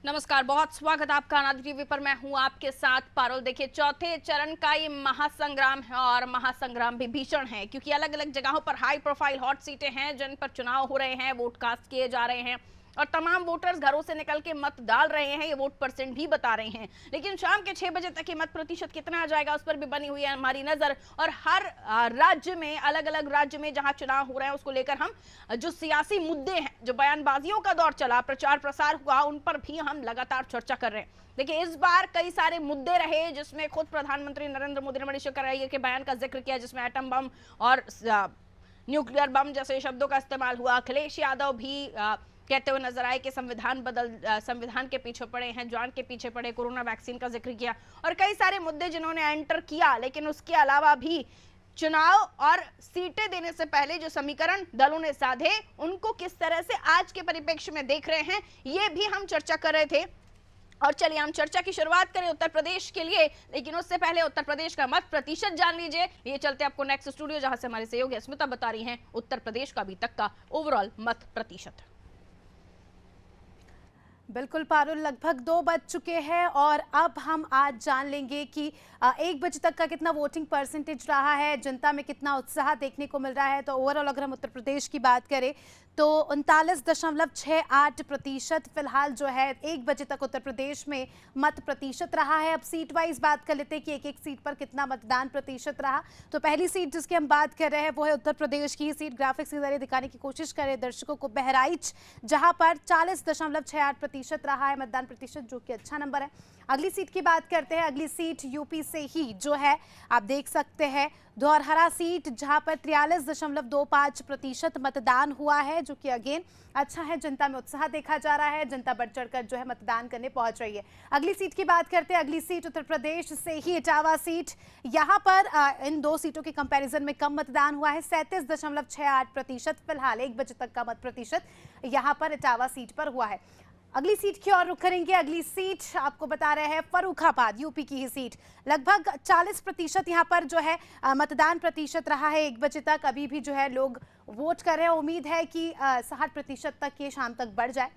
नमस्कार, बहुत स्वागत आपका अनादि टीवी पर। मैं हूं आपके साथ पारुल। देखिए, चौथे चरण का ये महासंग्राम है और महासंग्राम भी भीषण है, क्योंकि अलग अलग जगहों पर हाई प्रोफाइल हॉट सीटें हैं जिन पर चुनाव हो रहे हैं, वोट कास्ट किए जा रहे हैं और तमाम वोटर्स घरों से निकल के मत डाल रहे हैं। ये वोट परसेंट भी बता रहे हैं, लेकिन शाम के 6 बजे तक ये मत प्रतिशत कितना आ जाएगा उस पर भी बनी हुई है हमारी नजर। और हर राज्य में, अलग अलग राज्य में जहां चुनाव हो रहे हैं, उसको लेकर हम जो सियासी मुद्दे हैं, जो बयानबाजियों का दौर चला, प्रचार प्रसार हुआ, उन पर भी हम लगातार चर्चा कर रहे हैं। देखिए, इस बार कई सारे मुद्दे रहे जिसमें खुद प्रधानमंत्री नरेंद्र मोदी ने मणिशंकर अय्यर के बयान का जिक्र किया, जिसमें एटम बम और न्यूक्लियर बम जैसे शब्दों का इस्तेमाल हुआ। अखिलेश यादव भी कहते हुए नजर आए कि संविधान के पीछे पड़े हैं, जान के पीछे पड़े। कोरोना वैक्सीन का जिक्र किया और कई सारे मुद्दे जिन्होंने एंटर किया। लेकिन उसके अलावा भी चुनाव और सीटें देने से पहले जो समीकरण दलों ने साधे, उनको किस तरह से आज के परिप्रेक्ष्य में देख रहे हैं, ये भी हम चर्चा कर रहे थे। और चलिए हम चर्चा की शुरुआत करें उत्तर प्रदेश के लिए, लेकिन उससे पहले उत्तर प्रदेश का मत प्रतिशत जान लीजिए। ये चलते आपको नेक्स्ट स्टूडियो, जहां से हमारे सहयोगी स्मिता बता रही हैं उत्तर प्रदेश का अभी तक का ओवरऑल मत प्रतिशत। बिल्कुल पारुल, लगभग 2 बज चुके हैं और अब हम आज जान लेंगे कि 1 बजे तक का कितना वोटिंग परसेंटेज रहा है, जनता में कितना उत्साह देखने को मिल रहा है। तो ओवरऑल अगर हम उत्तर प्रदेश की बात करें तो 39.68% फिलहाल जो है 1 बजे तक उत्तर प्रदेश में मत प्रतिशत रहा है। अब सीट वाइज बात कर लेते हैं कि एक एक सीट पर कितना मतदान प्रतिशत रहा। तो पहली सीट जिसकी हम बात कर रहे हैं वो है उत्तर प्रदेश की सीट। ग्राफिक्स के जरिए दिखाने की कोशिश करें दर्शकों को, बहराइच, जहां पर 40.68% रहा है मतदान प्रतिशत, जो कि अच्छा नंबर है। अगली सीट की बात करते हैं। अगली सीट यूपी से ही जो है, आप देख सकते हैं, धौरहरा सीट, जहां पर 43.25% मतदान हुआ है, जो कि अगेन अच्छा है। जनता में उत्साह देखा जा रहा है, जनता बढ़ चढ़कर जो है मतदान करने पहुंच रही है। अगली सीट की बात करते हैं। अगली सीट उत्तर प्रदेश से ही इटावा सीट। यहां पर इन 2 सीटों के कंपैरिजन में कम मतदान हुआ है, 37.68% फिलहाल 1 बजे तक का मत प्रतिशत यहां पर इटावा सीट पर हुआ है। अगली सीट की ओर रुख करेंगे। अगली सीट आपको बता रहे हैं फर्रुखाबाद, यूपी की ही सीट। लगभग 40% यहाँ पर जो है मतदान प्रतिशत रहा है 1 बजे तक। अभी भी जो है लोग वोट कर रहे हैं। उम्मीद है कि 60% तक ये शाम तक बढ़ जाए।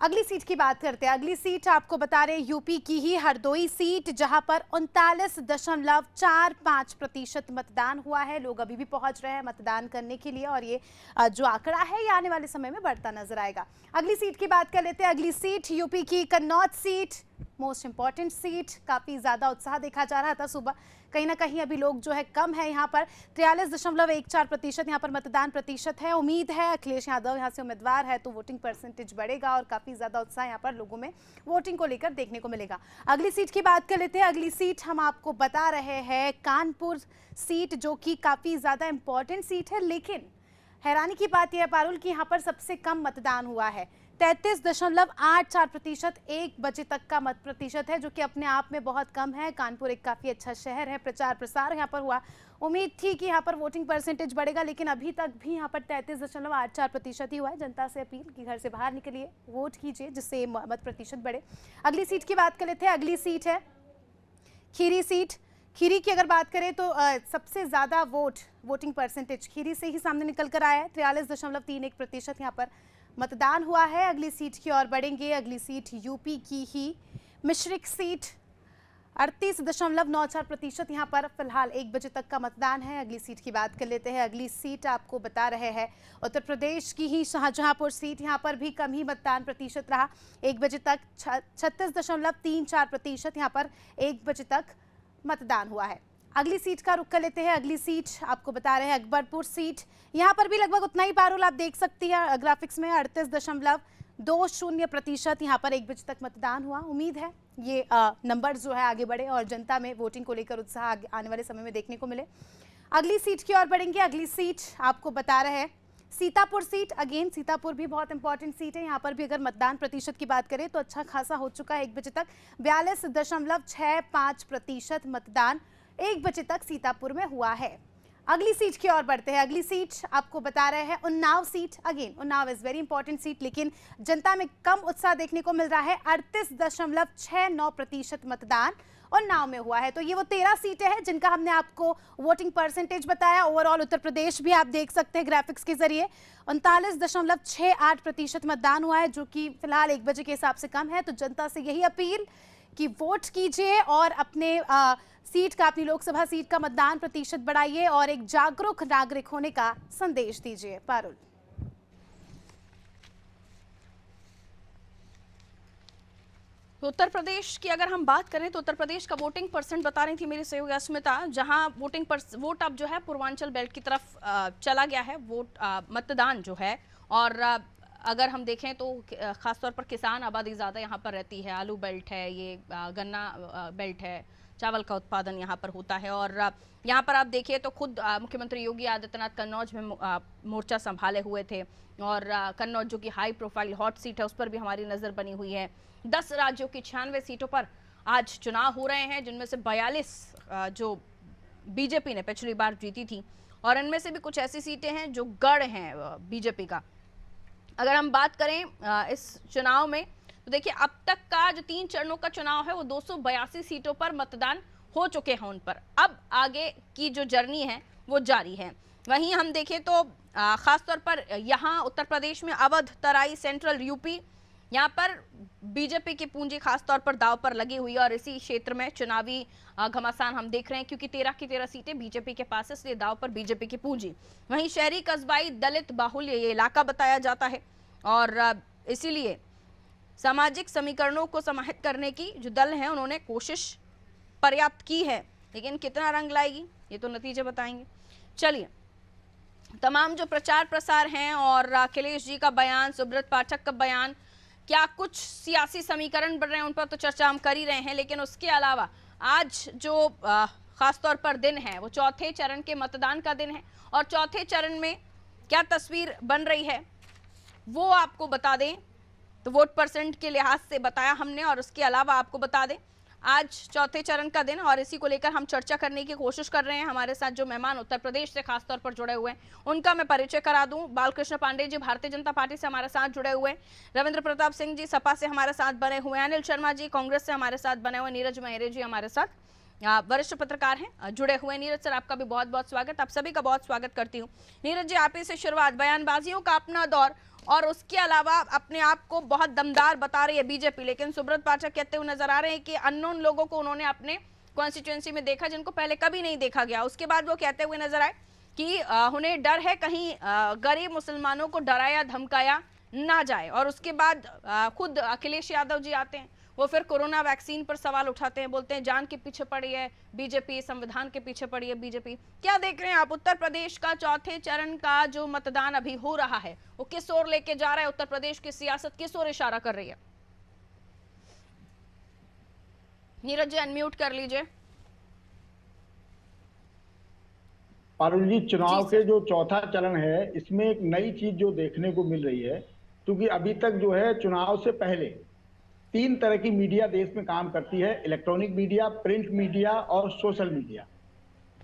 अगली सीट की बात करते हैं। अगली सीट आपको बता रहे हैं यूपी की ही हरदोई सीट, जहां पर 39.45% मतदान हुआ है। लोग अभी भी पहुंच रहे हैं मतदान करने के लिए और ये जो आंकड़ा है ये आने वाले समय में बढ़ता नजर आएगा। अगली सीट की बात कर लेते हैं। अगली सीट यूपी की Kannauj seat, most important seat. काफी ज्यादा उत्साह देखा जा रहा था सुबह, कहीं ना कहीं अभी लोग जो है कम है यहाँ पर। 43.14% यहाँ पर मतदान प्रतिशत है। उम्मीद है अखिलेश यादव यहाँ से उम्मीदवार है तो वोटिंग परसेंटेज बढ़ेगा और काफी ज्यादा उत्साह यहाँ पर लोगों में वोटिंग को लेकर देखने को मिलेगा। अगली सीट की बात कर लेते हैं। अगली सीट हम आपको बता रहे हैं कानपुर सीट, जो कि काफी ज्यादा इंपॉर्टेंट सीट है। लेकिन हैरानी की बात यह है पारुल कि यहाँ पर सबसे कम मतदान हुआ है, 33.84% 1 बजे तक का मत प्रतिशत है, जो कि अपने आप में बहुत कम है। कानपुर एक काफ़ी अच्छा शहर है, प्रचार प्रसार यहाँ पर हुआ। उम्मीद थी कि यहाँ पर वोटिंग परसेंटेज बढ़ेगा, लेकिन अभी तक भी यहाँ पर 33.84% ही हुआ है। जनता से अपील कि घर से बाहर निकलिए, वोट कीजिए, जिससे मत प्रतिशत बढ़े। अगली सीट की बात कर लेते हैं। अगली सीट है खीरी सीट। खीरी की अगर बात करें तो सबसे ज़्यादा वोटिंग परसेंटेज खीरी से ही सामने निकल कर आया है। 43.31% यहाँ पर मतदान हुआ है। अगली सीट की ओर बढ़ेंगे। अगली सीट यूपी की ही मिश्रिक सीट, 38.94% यहाँ पर फिलहाल 1 बजे तक का मतदान है। अगली सीट की बात कर लेते हैं। अगली सीट आपको बता रहे हैं उत्तर प्रदेश की ही शाहजहांपुर सीट। यहाँ पर भी कम ही मतदान प्रतिशत रहा 1 बजे तक, 36.34% यहाँ पर 1 बजे तक मतदान हुआ है। अगली सीट का रुख कर लेते हैं। अगली सीट आपको बता रहे हैं अकबरपुर सीट। यहाँ पर भी लगभग उतना ही पारुल आप देख सकती है ग्राफिक्स में, 38.20% यहाँ पर 1 बजे तक मतदान हुआ। उम्मीद है ये नंबर जो है आगे बढ़े और जनता में वोटिंग को लेकर उत्साह आने वाले समय में देखने को मिले। अगली सीट की ओर बढ़ेंगे। अगली सीट आपको बता रहे हैं सीतापुर सीट। अगेन सीतापुर भी बहुत इंपॉर्टेंट सीट है। यहाँ पर भी अगर मतदान प्रतिशत की बात करें तो अच्छा खासा हो चुका है 1 बजे तक, 42.65% मतदान 1 बजे तक सीतापुर में हुआ है। अगली सीट की ओर बढ़ते हैं। अगली सीट आपको बता रहे हैं Unnao seat. Again Unnao is very important seat, लेकिन जनता में कम उत्साह देखने को मिल रहा है, 38.69% मतदान उन्नाव में हुआ है। तो ये वो 13 सीटें हैं जिनका हमने आपको वोटिंग परसेंटेज बताया। ओवरऑल उत्तर प्रदेश भी आप देख सकते हैं ग्राफिक्स के जरिए 39.68% मतदान हुआ है, जो कि फिलहाल 1 बजे के हिसाब से कम है। तो जनता से यही अपील कि वोट कीजिए और अपने सीट का, अपनी लोकसभा सीट का मतदान प्रतिशत बढ़ाइए और एक जागरूक नागरिक होने का संदेश दीजिए। पारुल, उत्तर प्रदेश की अगर हम बात करें तो उत्तर प्रदेश का वोटिंग परसेंट बता रही थी मेरी सहयोगी अस्मिता, जहां वोट अब जो है पूर्वांचल बेल्ट की तरफ चला गया है मतदान जो है। और अगर हम देखें तो खासतौर पर किसान आबादी ज़्यादा यहाँ पर रहती है, आलू बेल्ट है, ये गन्ना बेल्ट है, चावल का उत्पादन यहाँ पर होता है। और यहाँ पर आप देखिए तो खुद मुख्यमंत्री योगी आदित्यनाथ कन्नौज में मोर्चा संभाले हुए थे, और कन्नौज जो कि हाई प्रोफाइल हॉट सीट है उस पर भी हमारी नज़र बनी हुई है। 10 राज्यों की 96 सीटों पर आज चुनाव हो रहे हैं, जिनमें से 42 जो बीजेपी ने पिछली बार जीती थी, और इनमें से भी कुछ ऐसी सीटें हैं जो गढ़ हैं बीजेपी का। अगर हम बात करें इस चुनाव में तो देखिए अब तक का जो 3 चरणों का चुनाव है वो 282 सीटों पर मतदान हो चुके हैं उन पर। अब आगे की जो जर्नी है वो जारी है। वहीं हम देखें तो खासतौर पर यहाँ उत्तर प्रदेश में अवध, तराई, सेंट्रल यूपी, यहाँ पर बीजेपी की पूंजी खासतौर पर दांव पर लगी हुई है, और इसी क्षेत्र में चुनावी घमासान हम देख रहे हैं, क्योंकि 13 की 13 सीटें बीजेपी के पास है, इसलिए दांव पर बीजेपी की पूंजी। वहीं शहरी, कस्बाई, दलित बाहुल्य ये इलाका बताया जाता है, और इसीलिए सामाजिक समीकरणों को समाहित करने की जो दल है उन्होंने कोशिश पर्याप्त की है, लेकिन कितना रंग लाएगी ये तो नतीजे बताएंगे। चलिए, तमाम जो प्रचार प्रसार हैं और अखिलेश जी का बयान, सुब्रत पाठक का बयान, क्या कुछ सियासी समीकरण बढ़ रहे हैं उन पर तो चर्चा हम कर ही रहे हैं, लेकिन उसके अलावा आज जो खासतौर पर दिन है वो चौथे चरण के मतदान का दिन है, और चौथे चरण में क्या तस्वीर बन रही है वो आपको बता दें। तो वोट परसेंट के लिहाज से बताया हमने, और उसके अलावा आपको बता दें आज चौथे चरण का दिन, और इसी को लेकर हम चर्चा करने की कोशिश कर रहे हैं। हमारे साथ जो मेहमान उत्तर प्रदेश से खासतौर पर जुड़े हुए हैं उनका मैं परिचय करा दूं। बालकृष्ण पांडे जी भारतीय जनता पार्टी से हमारे साथ जुड़े हुए हैं, रविंद्र प्रताप सिंह जी सपा से हमारे साथ बने हुए हैं, अनिल शर्मा जी कांग्रेस से हमारे साथ बने हुए, नीरज मेहरे जी हमारे साथ वरिष्ठ पत्रकार हैं जुड़े हुए। नीरज सर, आपका भी बहुत बहुत स्वागत, आप सभी का बहुत स्वागत करती हूँ। नीरज जी, आप ही से शुरुआत, बयानबाजियों का अपना दौर, और उसके अलावा अपने आप को बहुत दमदार बता रही है बीजेपी, लेकिन सुब्रत पाठक कहते हुए नजर आ रहे हैं कि अननोन लोगों को उन्होंने अपने कॉन्स्टिट्यूएंसी में देखा जिनको पहले कभी नहीं देखा गया। उसके बाद वो कहते हुए नजर आए कि उन्हें डर है कहीं गरीब मुसलमानों को डराया धमकाया ना जाए। और उसके बाद खुद अखिलेश यादव जी आते हैं, वो फिर कोरोना वैक्सीन पर सवाल उठाते हैं, बोलते हैं जान के पीछे पड़ी है बीजेपी, संविधान के पीछे पड़ी है बीजेपी। क्या देख रहे हैं आप उत्तर प्रदेश का चौथे चरण का जो मतदान अभी हो रहा है वो किस ओर लेके जा रहा है? उत्तर प्रदेश की सियासत किस ओर इशारा कर रही है? नीरज जी अनम्यूट कर लीजिए। पारुल जी, चुनाव के जो चौथा चरण है इसमें एक नई चीज जो देखने को मिल रही है, क्योंकि अभी तक जो है चुनाव से पहले 3 तरह की मीडिया देश में काम करती है, इलेक्ट्रॉनिक मीडिया, प्रिंट मीडिया और सोशल मीडिया।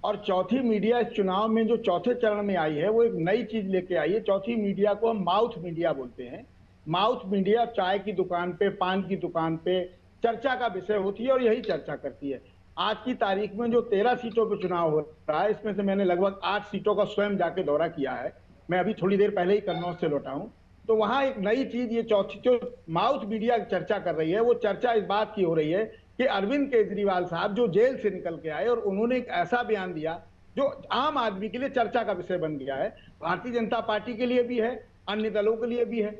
और चौथी मीडिया इस चुनाव में जो चौथे चरण में आई है वो एक नई चीज लेके आई है। चौथी मीडिया को हम माउथ मीडिया बोलते हैं। माउथ मीडिया चाय की दुकान पे, पान की दुकान पे चर्चा का विषय होती है और यही चर्चा करती है। आज की तारीख में जो 13 सीटों पर चुनाव हो रहा है, इसमें से मैंने लगभग 8 सीटों का स्वयं जाके दौरा किया है। मैं अभी थोड़ी देर पहले ही कन्नौज से लौटा हूं। तो वहां एक नई चीज ये चौथी जो माउथ मीडिया चर्चा कर रही है, वो चर्चा इस बात की हो रही है कि अरविंद केजरीवाल साहब जो जेल से निकल के आए और उन्होंने एक ऐसा बयान दिया जो आम आदमी के लिए चर्चा का विषय बन गया है। भारतीय जनता पार्टी के लिए भी है, अन्य दलों के लिए भी है,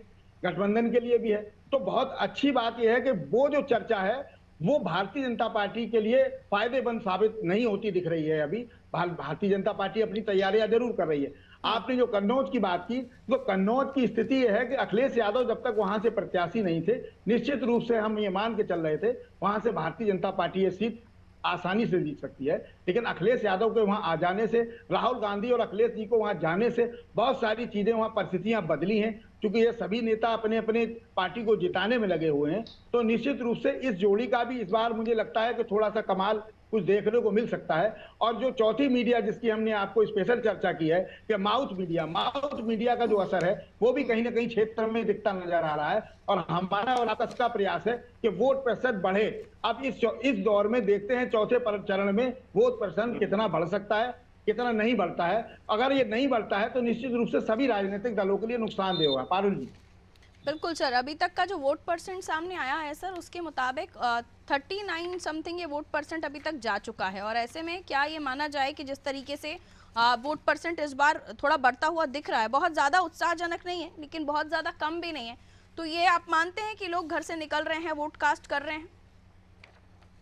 गठबंधन के लिए भी है। तो बहुत अच्छी बात यह है कि वो जो चर्चा है वो भारतीय जनता पार्टी के लिए फायदेमंद साबित नहीं होती दिख रही है। अभी भारतीय जनता पार्टी अपनी तैयारियां जरूर कर रही है। आपने जो कन्नौज की बात की, तो कन्नौज की स्थिति यह है कि अखिलेश यादव जब तक वहां से प्रत्याशी नहीं थे, निश्चित रूप से हम ये मान के चल रहे थे वहां से भारतीय जनता पार्टी ये सीट आसानी से जीत सकती है। लेकिन अखिलेश यादव के वहां आ जाने से, राहुल गांधी और अखिलेश जी को वहां जाने से बहुत सारी चीजें, वहां परिस्थितियां बदली हैं। क्योंकि ये सभी नेता अपने अपने पार्टी को जिताने में लगे हुए हैं, तो निश्चित रूप से इस जोड़ी का भी इस बार मुझे लगता है कि थोड़ा सा कमाल कुछ देखने को मिल सकता है। और जो चौथी मीडिया जिसकी हमने आपको स्पेशल चर्चा की है कि माउथ मीडिया का जो असर है वो भी कहीं ना कहीं क्षेत्र में दिखता नजर आ रहा है। और हमारा और आपका सबका प्रयास है कि वोट प्रतिशत बढ़े। अब इस दौर में देखते हैं चौथे चरण में वोट प्रतिशत कितना बढ़ सकता है, कितना नहीं बढ़ता है। अगर ये नहीं बढ़ता है तो निश्चित रूप से सभी राजनीतिक दलों के लिए नुकसानदेह होगा। पारुल जी। बिल्कुल सर, अभी तक का जो वोट परसेंट सामने आया है सर, उसके मुताबिक 39 समथिंग ये वोट परसेंट अभी तक जा चुका है। और ऐसे में क्या ये माना जाए कि जिस तरीके से वोट परसेंट इस बार थोड़ा बढ़ता हुआ दिख रहा है, बहुत ज़्यादा उत्साहजनक नहीं है लेकिन बहुत ज़्यादा कम भी नहीं है, तो ये आप मानते हैं कि लोग घर से निकल रहे हैं, वोट कास्ट कर रहे हैं?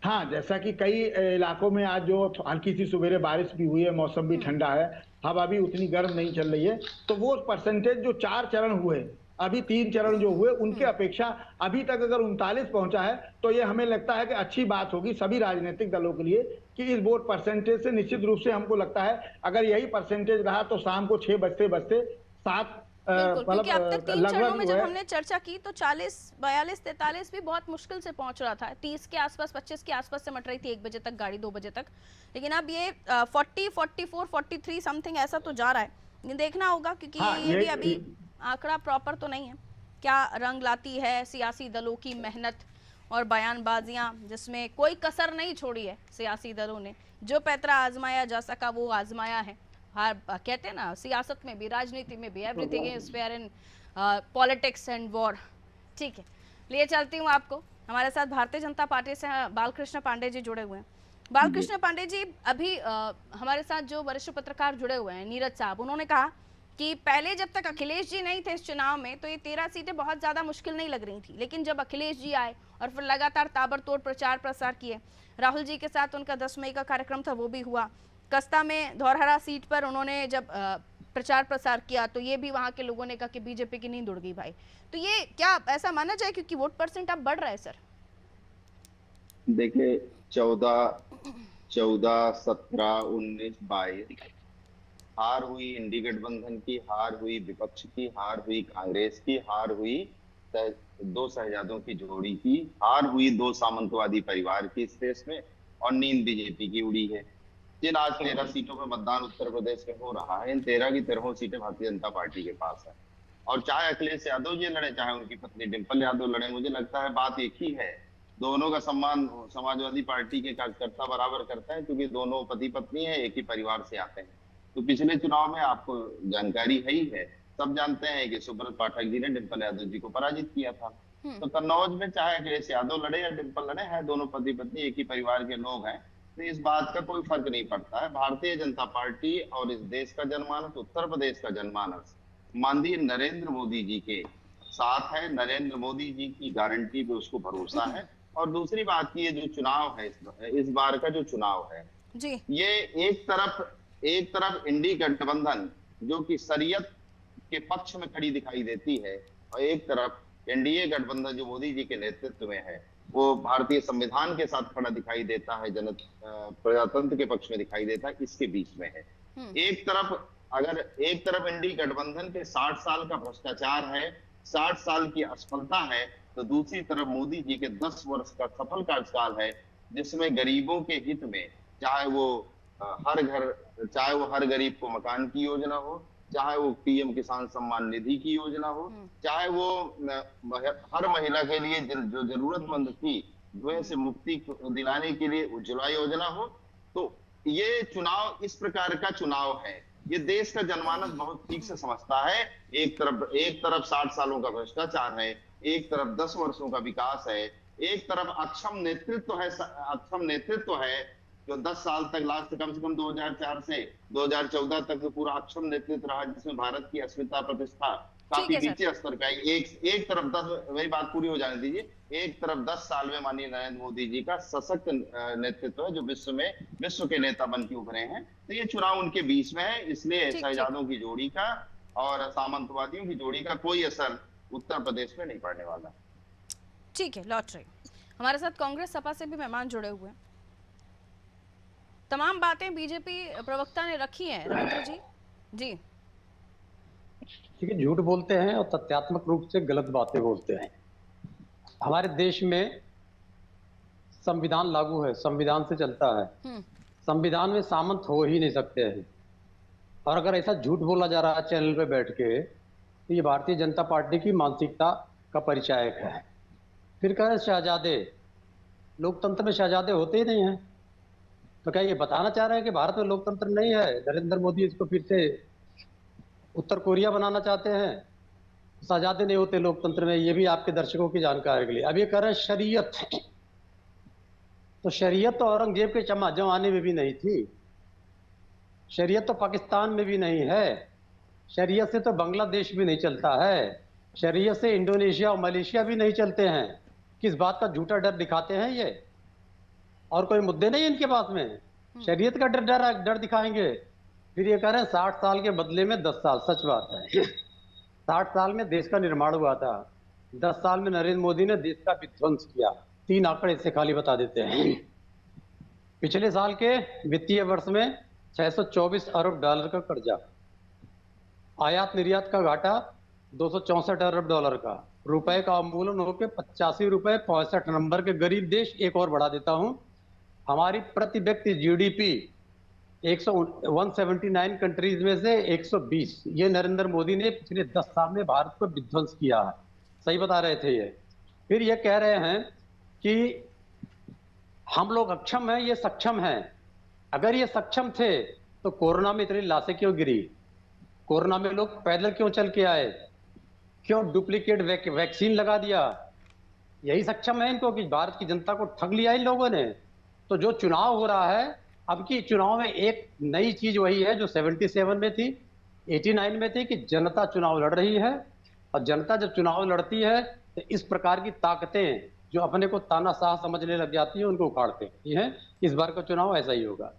हाँ, जैसा कि कई इलाकों में आज जो हल्की सी सवेरे बारिश भी हुई है, मौसम भी ठंडा है, हवा भी उतनी गर्म नहीं चल रही है, तो वो परसेंटेज जो 4 चरण हुए, अभी 3 चरण जो हुए, उनके अपेक्षा अभी तक अगर 39 पहुंचा है तो ये हमें लगता है कि अच्छी बात होगी सभी राजनीतिक दलों के लिए कि इस वोट परसेंटेज से निश्चित रूप से हमको लगता है अगर यही परसेंटेज रहा तो शाम को 6 बजते बजते 7 बिल्कुल, क्योंकि अब तक 3 चरणों में जब लगभग हमने चर्चा की तो 40, 42, 43 भी बहुत मुश्किल से पहुंच रहा था। 30 के आसपास, 25 के आसपास से मट रही थी 1 बजे तक गाड़ी, 2 बजे तक। लेकिन अब ये 40, 44, 43 समथिंग ऐसा तो जा रहा है। ये देखना होगा क्योंकि ये भी अभी आंकड़ा प्रॉपर तो नहीं है। क्या रंग लाती है सियासी दलों की मेहनत और बयानबाजियां, जिसमें कोई कसर नहीं छोड़ी है सियासी दलों ने। जो पैतरा आजमाया जा सका वो आजमाया है। हर कहते हैं ना, सियासत में भी, राजनीति में भी, everything is fair in politics and war. ठीक है, लिए चलती हूँ आपको। हमारे साथ भारतीय जनता पार्टी से बालकृष्ण पांडे जी जुड़े हुए हैं। बालकृष्ण पांडे जी, अभी हमारे साथ जो वरिष्ठ पत्रकार जुड़े हुए हैं, नीरज साहब, उन्होंने कहा कि पहले जब तक अखिलेश जी नहीं थे इस चुनाव में तो ये 13 सीटें बहुत ज़्यादा मुश्किल नहीं लग रही थी, लेकिन जब अखिलेश जी आए और फिर लगातार ताबड़तोड़ प्रचार प्रसार किए, राहुल जी के साथ उनका 10 मई का कार्यक्रम था वो भी हुआ, कस्ता में धौरहरा सीट पर उन्होंने जब प्रचार प्रसार किया तो ये भी वहाँ के लोगों ने कहा कि बीजेपी की नींद उड़ गई भाई। तो ये क्या ऐसा माना जाए क्योंकि वोट परसेंट अब बढ़ रहा है सर? देखिए, 14, 17, 19, 22 हार हुई इंडी गठबंधन की, हार हुई विपक्ष की, हार हुई कांग्रेस की, हार हुई 2 शहजादों की जोड़ी की, हार हुई 2 सामंतवादी परिवार की इस देश में, और नींद बीजेपी की उड़ी है। जिन आज 13 सीटों पर मतदान उत्तर प्रदेश में हो रहा है, इन 13 की 13 सीटें भारतीय जनता पार्टी के पास है। और चाहे अखिलेश यादव जी लड़े, चाहे उनकी पत्नी डिंपल यादव लड़े, मुझे लगता है बात एक ही है। दोनों का सम्मान समाजवादी पार्टी के कार्यकर्ता बराबर करता है, क्योंकि दोनों पति पत्नी है, एक ही परिवार से आते हैं। तो पिछले चुनाव में आपको जानकारी है ही है, सब जानते हैं कि सुब्रत पाठक जी ने डिंपल यादव जी को पराजित किया था। तो कन्नौज में चाहे अखिलेश यादव लड़े या डिंपल लड़े, है दोनों पति पत्नी, एक ही परिवार के लोग हैं, तो इस बात का कोई फर्क नहीं पड़ता है। भारतीय जनता पार्टी और इस देश का जनमानस, उत्तर प्रदेश का जनमानस माननीय नरेंद्र मोदी जी के साथ है। नरेंद्र मोदी जी की गारंटी पे उसको भरोसा है। और दूसरी बात की, ये जो चुनाव है, इस बार का जो चुनाव है जी, ये एक तरफ इंडी गठबंधन जो कि शरीयत के पक्ष में खड़ी दिखाई देती है, और एक तरफ एनडीए गठबंधन जो मोदी जी के नेतृत्व में है, वो भारतीय संविधान के साथ खड़ा दिखाई देता है, प्रजातंत्र के पक्ष में दिखाई देता है, इसके बीच में है। एक तरफ एनडी गठबंधन के 60 साल का भ्रष्टाचार है, 60 साल की असफलता है, तो दूसरी तरफ मोदी जी के 10 वर्ष का सफल कार्यकाल है, जिसमें गरीबों के हित में, चाहे वो हर गरीब को मकान की योजना हो, चाहे वो पीएम किसान सम्मान निधि की योजना हो, चाहे वो हर महिला के लिए जो जरूरतमंद थी धुएं से मुक्ति दिलाने के लिए उज्ज्वला योजना हो। तो ये चुनाव इस प्रकार का चुनाव है। ये देश का जनमानस बहुत ठीक से समझता है। एक तरफ 60 सालों का भ्रष्टाचार है, एक तरफ 10 वर्षों का विकास है, एक तरफ अक्षम नेतृत्व है जो 10 साल तक, लास्ट कम से कम 2004 से 2014 तक पूरा अक्षम नेतृत्व रहा, जिसमें भारत की अस्मिता प्रतिष्ठा काफी नीचे स्तर का है। एक तरफ 10, मेरी बात पूरी हो जाने दीजिए, एक तरफ 10 साल में माननीय नरेंद्र मोदी जी का सशक्त नेतृत्व है, जो विश्व के नेता बन के उभरे हैं। तो ये चुनाव उनके बीच में है, इसलिए शहजादों की जोड़ी का और सामंतवादियों की जोड़ी का कोई असर उत्तर प्रदेश में नहीं पड़ने वाला। ठीक है, लौट रही हमारे साथ कांग्रेस सपा से भी मेहमान जुड़े हुए हैं। तमाम बातें बीजेपी प्रवक्ता ने रखी हैं, रविंद्र जी। जी ठीक है, झूठ बोलते हैं और तथ्यात्मक रूप से गलत बातें बोलते हैं। हमारे देश में संविधान लागू है, संविधान से चलता है। संविधान में सामंत हो ही नहीं सकते हैं। और अगर ऐसा झूठ बोला जा रहा है चैनल पे बैठ के, तो ये भारतीय जनता पार्टी की मानसिकता का परिचायक है। फिर कह रहे शहजादे, लोकतंत्र में शहजादे होते ही नहीं हैं। तो क्या ये बताना चाह रहे हैं कि भारत में लोकतंत्र नहीं है? नरेंद्र मोदी इसको फिर से उत्तर कोरिया बनाना चाहते हैं? शहजादे नहीं होते लोकतंत्र में, ये भी आपके दर्शकों की जानकारी के लिए। अब ये कह रहे हैं शरीयत, तो शरीयत तो औरंगजेब के जमाने में भी नहीं थी, शरीयत तो पाकिस्तान में भी नहीं है, शरीयत से तो बांग्लादेश भी नहीं चलता है, शरीयत से इंडोनेशिया और मलेशिया भी नहीं चलते हैं। किस बात का झूठा डर दिखाते हैं ये? और कोई मुद्दे नहीं इनके पास में, शरीयत का डर दिखाएंगे। फिर ये कह रहे हैं 60 साल के बदले में 10 साल। सच बात है, 60 साल में देश का निर्माण हुआ था, 10 साल में नरेंद्र मोदी ने देश का विध्वंस किया। 3 आंकड़े इससे खाली बता देते हैं। पिछले साल के वित्तीय वर्ष में 624 अरब डॉलर का कर्जा, आयात निर्यात का घाटा 264 अरब डॉलर का, रुपए का अवमूल्यन होकर 85 रुपए 65 नंबर के गरीब देश। एक और बढ़ा देता हूं, हमारी प्रति व्यक्ति जीडीपी 179 कंट्रीज में से 120। ये नरेंद्र मोदी ने पिछले 10 साल में भारत को विध्वंस किया है। सही बता रहे थे ये। फिर ये कह रहे हैं कि हम लोग अक्षम हैं, ये सक्षम हैं। अगर ये सक्षम थे तो कोरोना में इतनी लाशें क्यों गिरी? कोरोना में लोग पैदल क्यों चल के आए? क्यों डुप्लीकेट वैक्सीन लगा दिया? यही सक्षम है इनको कि भारत की जनता को ठग लिया इन लोगों ने। तो जो चुनाव हो रहा है अब की चुनाव में, एक नई चीज वही है जो 77 में थी, 89 में थी, कि जनता चुनाव लड़ रही है। और जनता जब चुनाव लड़ती है तो इस प्रकार की ताकतें जो अपने को तानाशाह समझने लग जाती है उनको उखाड़ते हैं। इस बार का चुनाव ऐसा ही होगा।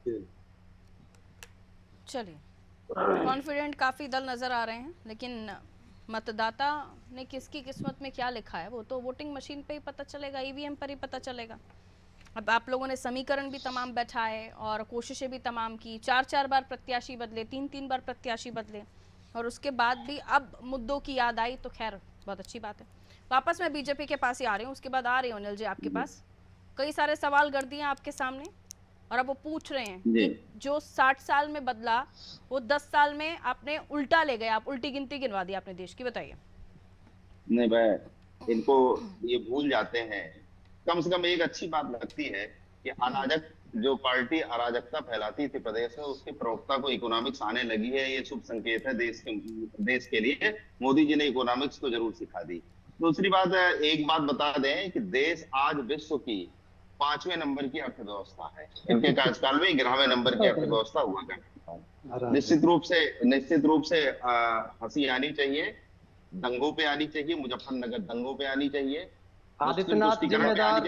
चलिए, कॉन्फिडेंट काफी दल नजर आ रहे हैं, लेकिन मतदाता ने किसकी किस्मत में क्या लिखा है वो तो वोटिंग मशीन पे ही पता चलेगा, ईवीएम पर ही पता चलेगा। अब आप लोगों ने समीकरण भी तमाम बैठाए और कोशिशें भी तमाम की, 4-4 बार प्रत्याशी बदले, 3-3 बार प्रत्याशी बदले, और उसके बाद भी अब मुद्दों की याद आई तो खैर बहुत अच्छी बात है। वापस मैं बीजेपी के पास ही आ रही हूँ, उसके बाद आ रही हूँ अनिल जी आपके पास। कई सारे सवाल कर दिए आपके सामने और अब वो पूछ रहे हैं कि जो 60 साल में बदला वो 10 साल में आपने उल्टा ले गए, आप उल्टी गिनती गिनवा दी आपने देश की। बताइए। नहीं भाई, इनको ये भूल जाते हैं। कम से कम एक अच्छी बात लगती है कि अराजक जो पार्टी अराजकता फैलाती थी प्रदेश में, उसके प्रवक्ता को इकोनॉमिक्स आने लगी है। ये शुभ संकेत है देश के लिए। मोदी जी ने इकोनॉमिक्स को जरूर सिखा दी। दूसरी बात, एक बात बता दें कि देश आज विश्व की 5वें नंबर की अर्थव्यवस्था है। इनके कार्यकाल में 11वें नंबर की अर्थव्यवस्था हुआ करती है। निश्चित रूप से हंसी आनी चाहिए, दंगों पे आनी चाहिए, मुजफ्फरनगर दंगों पे आनी चाहिए। आदित्यनाथ जिम्मेदार।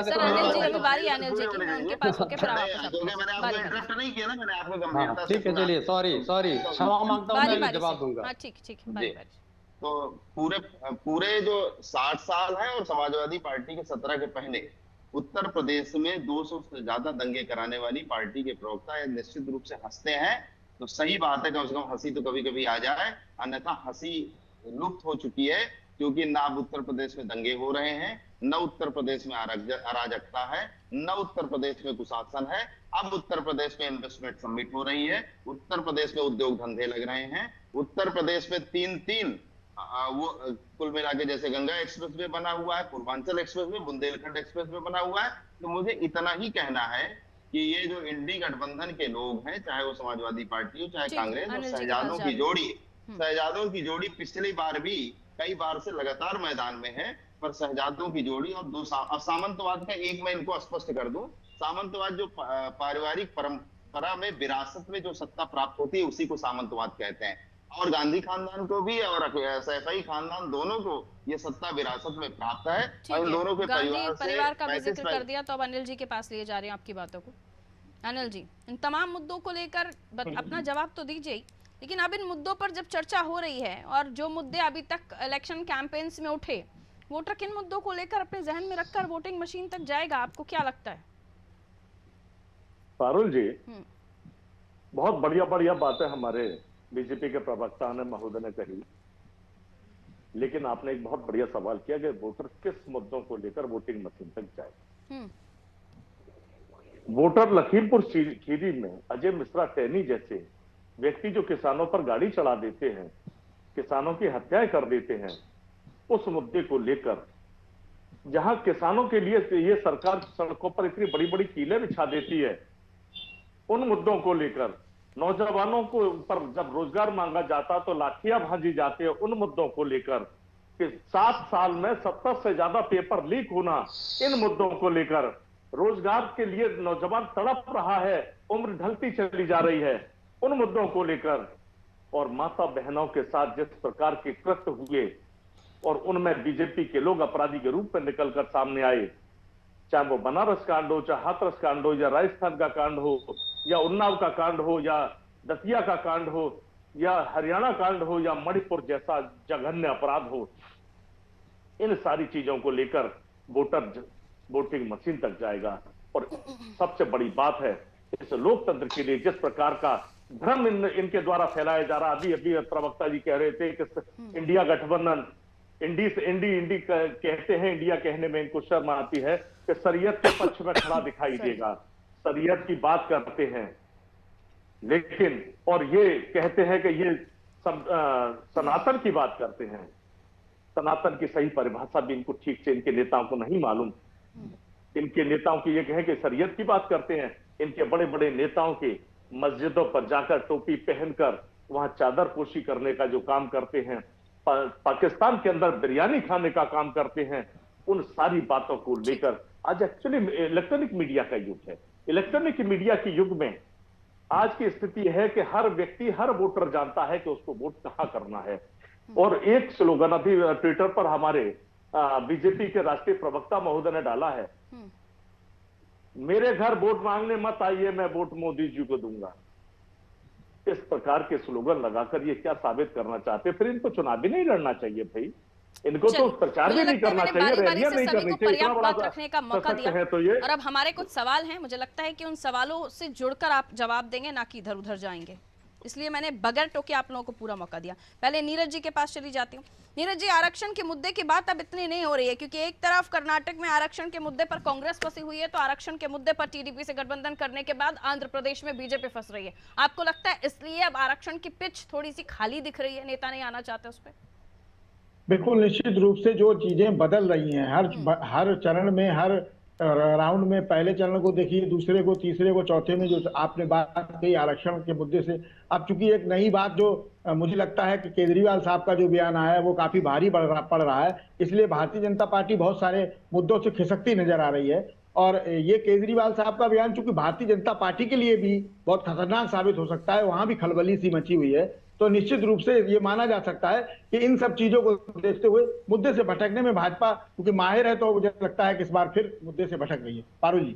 सर अनिल जी अभी बारी अनिल जी की, मैं उनके पास होके फिर मैंने आपको इंटरप्ट नहीं किया ना, मैंने आपको गंभीरता से। ठीक है, चलिए, सॉरी क्षमा मांगता हूं, मैं जवाब दूंगा। हाँ ठीक है, बारी। तो पूरे जो 60 साल है और समाजवादी पार्टी के 17 के पहले उत्तर प्रदेश में 200 से ज्यादा दंगे कराने वाली पार्टी के प्रवक्ता निश्चित रूप से हंसते हैं। तो सही बात है, कम से कम हंसी तो कभी कभी आ जाए, अन्यथा हंसी लुप्त हो चुकी है। क्योंकि न अब उत्तर प्रदेश में दंगे हो रहे हैं, न उत्तर प्रदेश में अराजकता है, न उत्तर प्रदेश में कुशासन है। अब उत्तर प्रदेश में इन्वेस्टमेंट समिट हो रही है, उत्तर प्रदेश में उद्योग धंधे लग रहे हैं, उत्तर प्रदेश में तीन वो कुल मिला के जैसे गंगा एक्सप्रेस वे बना हुआ है, Purvanchal express way, Bundelkhand express way बना हुआ है। तो मुझे इतना ही कहना है कि ये जो इंडी गठबंधन के लोग हैं, चाहे वो समाजवादी पार्टी हो चाहे कांग्रेस, और शहजादों की जोड़ी पिछली बार भी कई बार से लगातार मैदान में है। पर शहजादों की जोड़ी और अब सामंतवाद का एक मैं इनको स्पष्ट कर दूं, सामंतवाद जो पारिवारिक परंपरा में विरासत में जो सत्ता प्राप्त होती है उसी को सामंतवाद कहते हैं। और गांधी खानदान को भी और सैफई खानदान दोनों को ये सत्ता विरासत में प्राप्त है। और इन दोनों के परिवार का भी जिक्र कर दिया, तो अब अनिल जी के पास लिए जा रहे हैं आपकी बातों को। अनिल जी, इन तमाम मुद्दों को लेकर अपना जवाब तो दीजिए, लेकिन अब इन मुद्दों पर जब चर्चा हो रही है और जो मुद्दे अभी तक इलेक्शन कैंपेन्स में उठे, वोटर किन मुद्दों को लेकर अपने जहन में रखकर वोटिंग मशीन तक जाएगा, आपको क्या लगता है? पारुल जी, बहुत बढ़िया बातें हमारे बीजेपी के प्रवक्ता ने महोदय ने कही, लेकिन आपने एक बहुत बढ़िया सवाल किया कि वोटर किस मुद्दों को लेकर वोटिंग मशीन तक जाए। वोटर लखीमपुर खीरी में अजय मिश्रा टैनी जैसे व्यक्ति जो किसानों पर गाड़ी चढ़ा देते हैं, किसानों की हत्याएं कर देते हैं, उस मुद्दे को लेकर जहां किसानों के लिए ये सरकार सड़कों पर इतनी बड़ी बड़ी कीलें बिछा देती है, उन मुद्दों को लेकर नौजवानों को ऊपर जब रोजगार मांगा जाता तो लाठियां भाजी जाती है, उन मुद्दों को लेकर कि 7 साल में 70 से ज्यादा पेपर लीक होना, इन मुद्दों को लेकर रोजगार के लिए नौजवान तड़प रहा है, उम्र ढलती चली जा रही है, उन मुद्दों को लेकर और माता बहनों के साथ जिस प्रकार के कृत्य हुए और उनमें बीजेपी के लोग अपराधी के रूप में निकलकर सामने आए, चाहे वो बनारस कांड हो, चाहे हाथरस कांड हो, या राजस्थान का कांड हो, या उन्नाव का कांड हो, या दतिया का कांड हो, या हरियाणा कांड हो, या मणिपुर जैसा जघन्य अपराध हो, इन सारी चीजों को लेकर वोटर वोटिंग मशीन तक जाएगा। और सबसे बड़ी बात है, इस लोकतंत्र के लिए जिस प्रकार का भ्रम इनके द्वारा फैलाया जा रहा, अभी प्रवक्ता जी कह रहे थे कि इंडिया गठबंधन, इंडी कहते हैं, इंडिया कहने में इनको शर्म आती है कि शरीयत के पक्ष में खड़ा दिखाई देगा, शरीयत की बात करते हैं, लेकिन और ये कहते हैं कि ये सनातन की बात करते हैं। सनातन की सही परिभाषा भी इनको ठीक से इनके नेताओं को नहीं मालूम। इनके नेताओं की ये कहे कि शरीयत की बात करते हैं, इनके बड़े बड़े नेताओं के मस्जिदों पर जाकर टोपी पहनकर वहां चादर पोशी करने का जो काम करते हैं, पाकिस्तान के अंदर बिरयानी खाने का काम करते हैं, उन सारी बातों को लेकर आज एक्चुअली इलेक्ट्रॉनिक मीडिया का युग है। इलेक्ट्रॉनिक मीडिया के युग में आज की स्थिति है कि हर व्यक्ति, हर वोटर जानता है कि उसको वोट कहां करना है। और एक स्लोगन अभी ट्विटर पर हमारे बीजेपी के राष्ट्रीय प्रवक्ता महोदय ने डाला है, मेरे घर वोट मांगने मत आइए, मैं वोट मोदी जी को दूंगा। इस प्रकार के स्लोगन लगाकर ये क्या साबित करना चाहते? फिर इनको चुनाव भी नहीं लड़ना चाहिए भाई, इनको तो प्रचार भी नहीं करना चाहिए, रैलियां नहीं करनी चाहिए। इतना बड़ा रखने का मौका दिया है तो ये। और अब हमारे कुछ सवाल हैं, मुझे लगता है कि उन सवालों से जुड़कर आप जवाब देंगे, ना कि इधर उधर जाएंगे, इसलिए मैंने बगैर टोके आप लोगों को पूरा मौका दिया। पहले नीरज जी के पास चली जाती हूँ। नीरज जी, आरक्षण के मुद्दे की बात अब इतनी नहीं हो रही है, क्योंकि एक तरफ कर्नाटक में आरक्षण के मुद्दे पर कांग्रेस फंसी हुई है, तो आरक्षण के मुद्दे पर टीडीपी से गठबंधन करने के बाद आंध्र प्रदेश में बीजेपी फंस रही है। आपको लगता है इसलिए अब आरक्षण की पिच थोड़ी सी खाली दिख रही है, नेता नहीं आना चाहते उस पर? बिल्कुल निश्चित रूप से जो चीजें बदल रही हैं हर चरण में, हर राउंड में, पहले चरण को देखिए, दूसरे को, तीसरे को, चौथे में जो आपने बात कही आरक्षण के मुद्दे से, अब चूंकि एक नई बात जो मुझे लगता है कि केजरीवाल साहब का जो बयान आया है वो काफी भारी पड़ रहा है, इसलिए भारतीय जनता पार्टी बहुत सारे मुद्दों से खिसकती नजर आ रही है। और ये केजरीवाल साहब का बयान चूंकि भारतीय जनता पार्टी के लिए भी बहुत खतरनाक साबित हो सकता है, वहां भी खलबली सी मची हुई है, तो निश्चित रूप से ये माना जा सकता है कि इन सब चीजों को देखते हुए मुद्दे से भटकने में भाजपा क्योंकि माहिर है, तो मुझे लगता है कि इस बार फिर मुद्दे से भटक रही है। पारुल जी,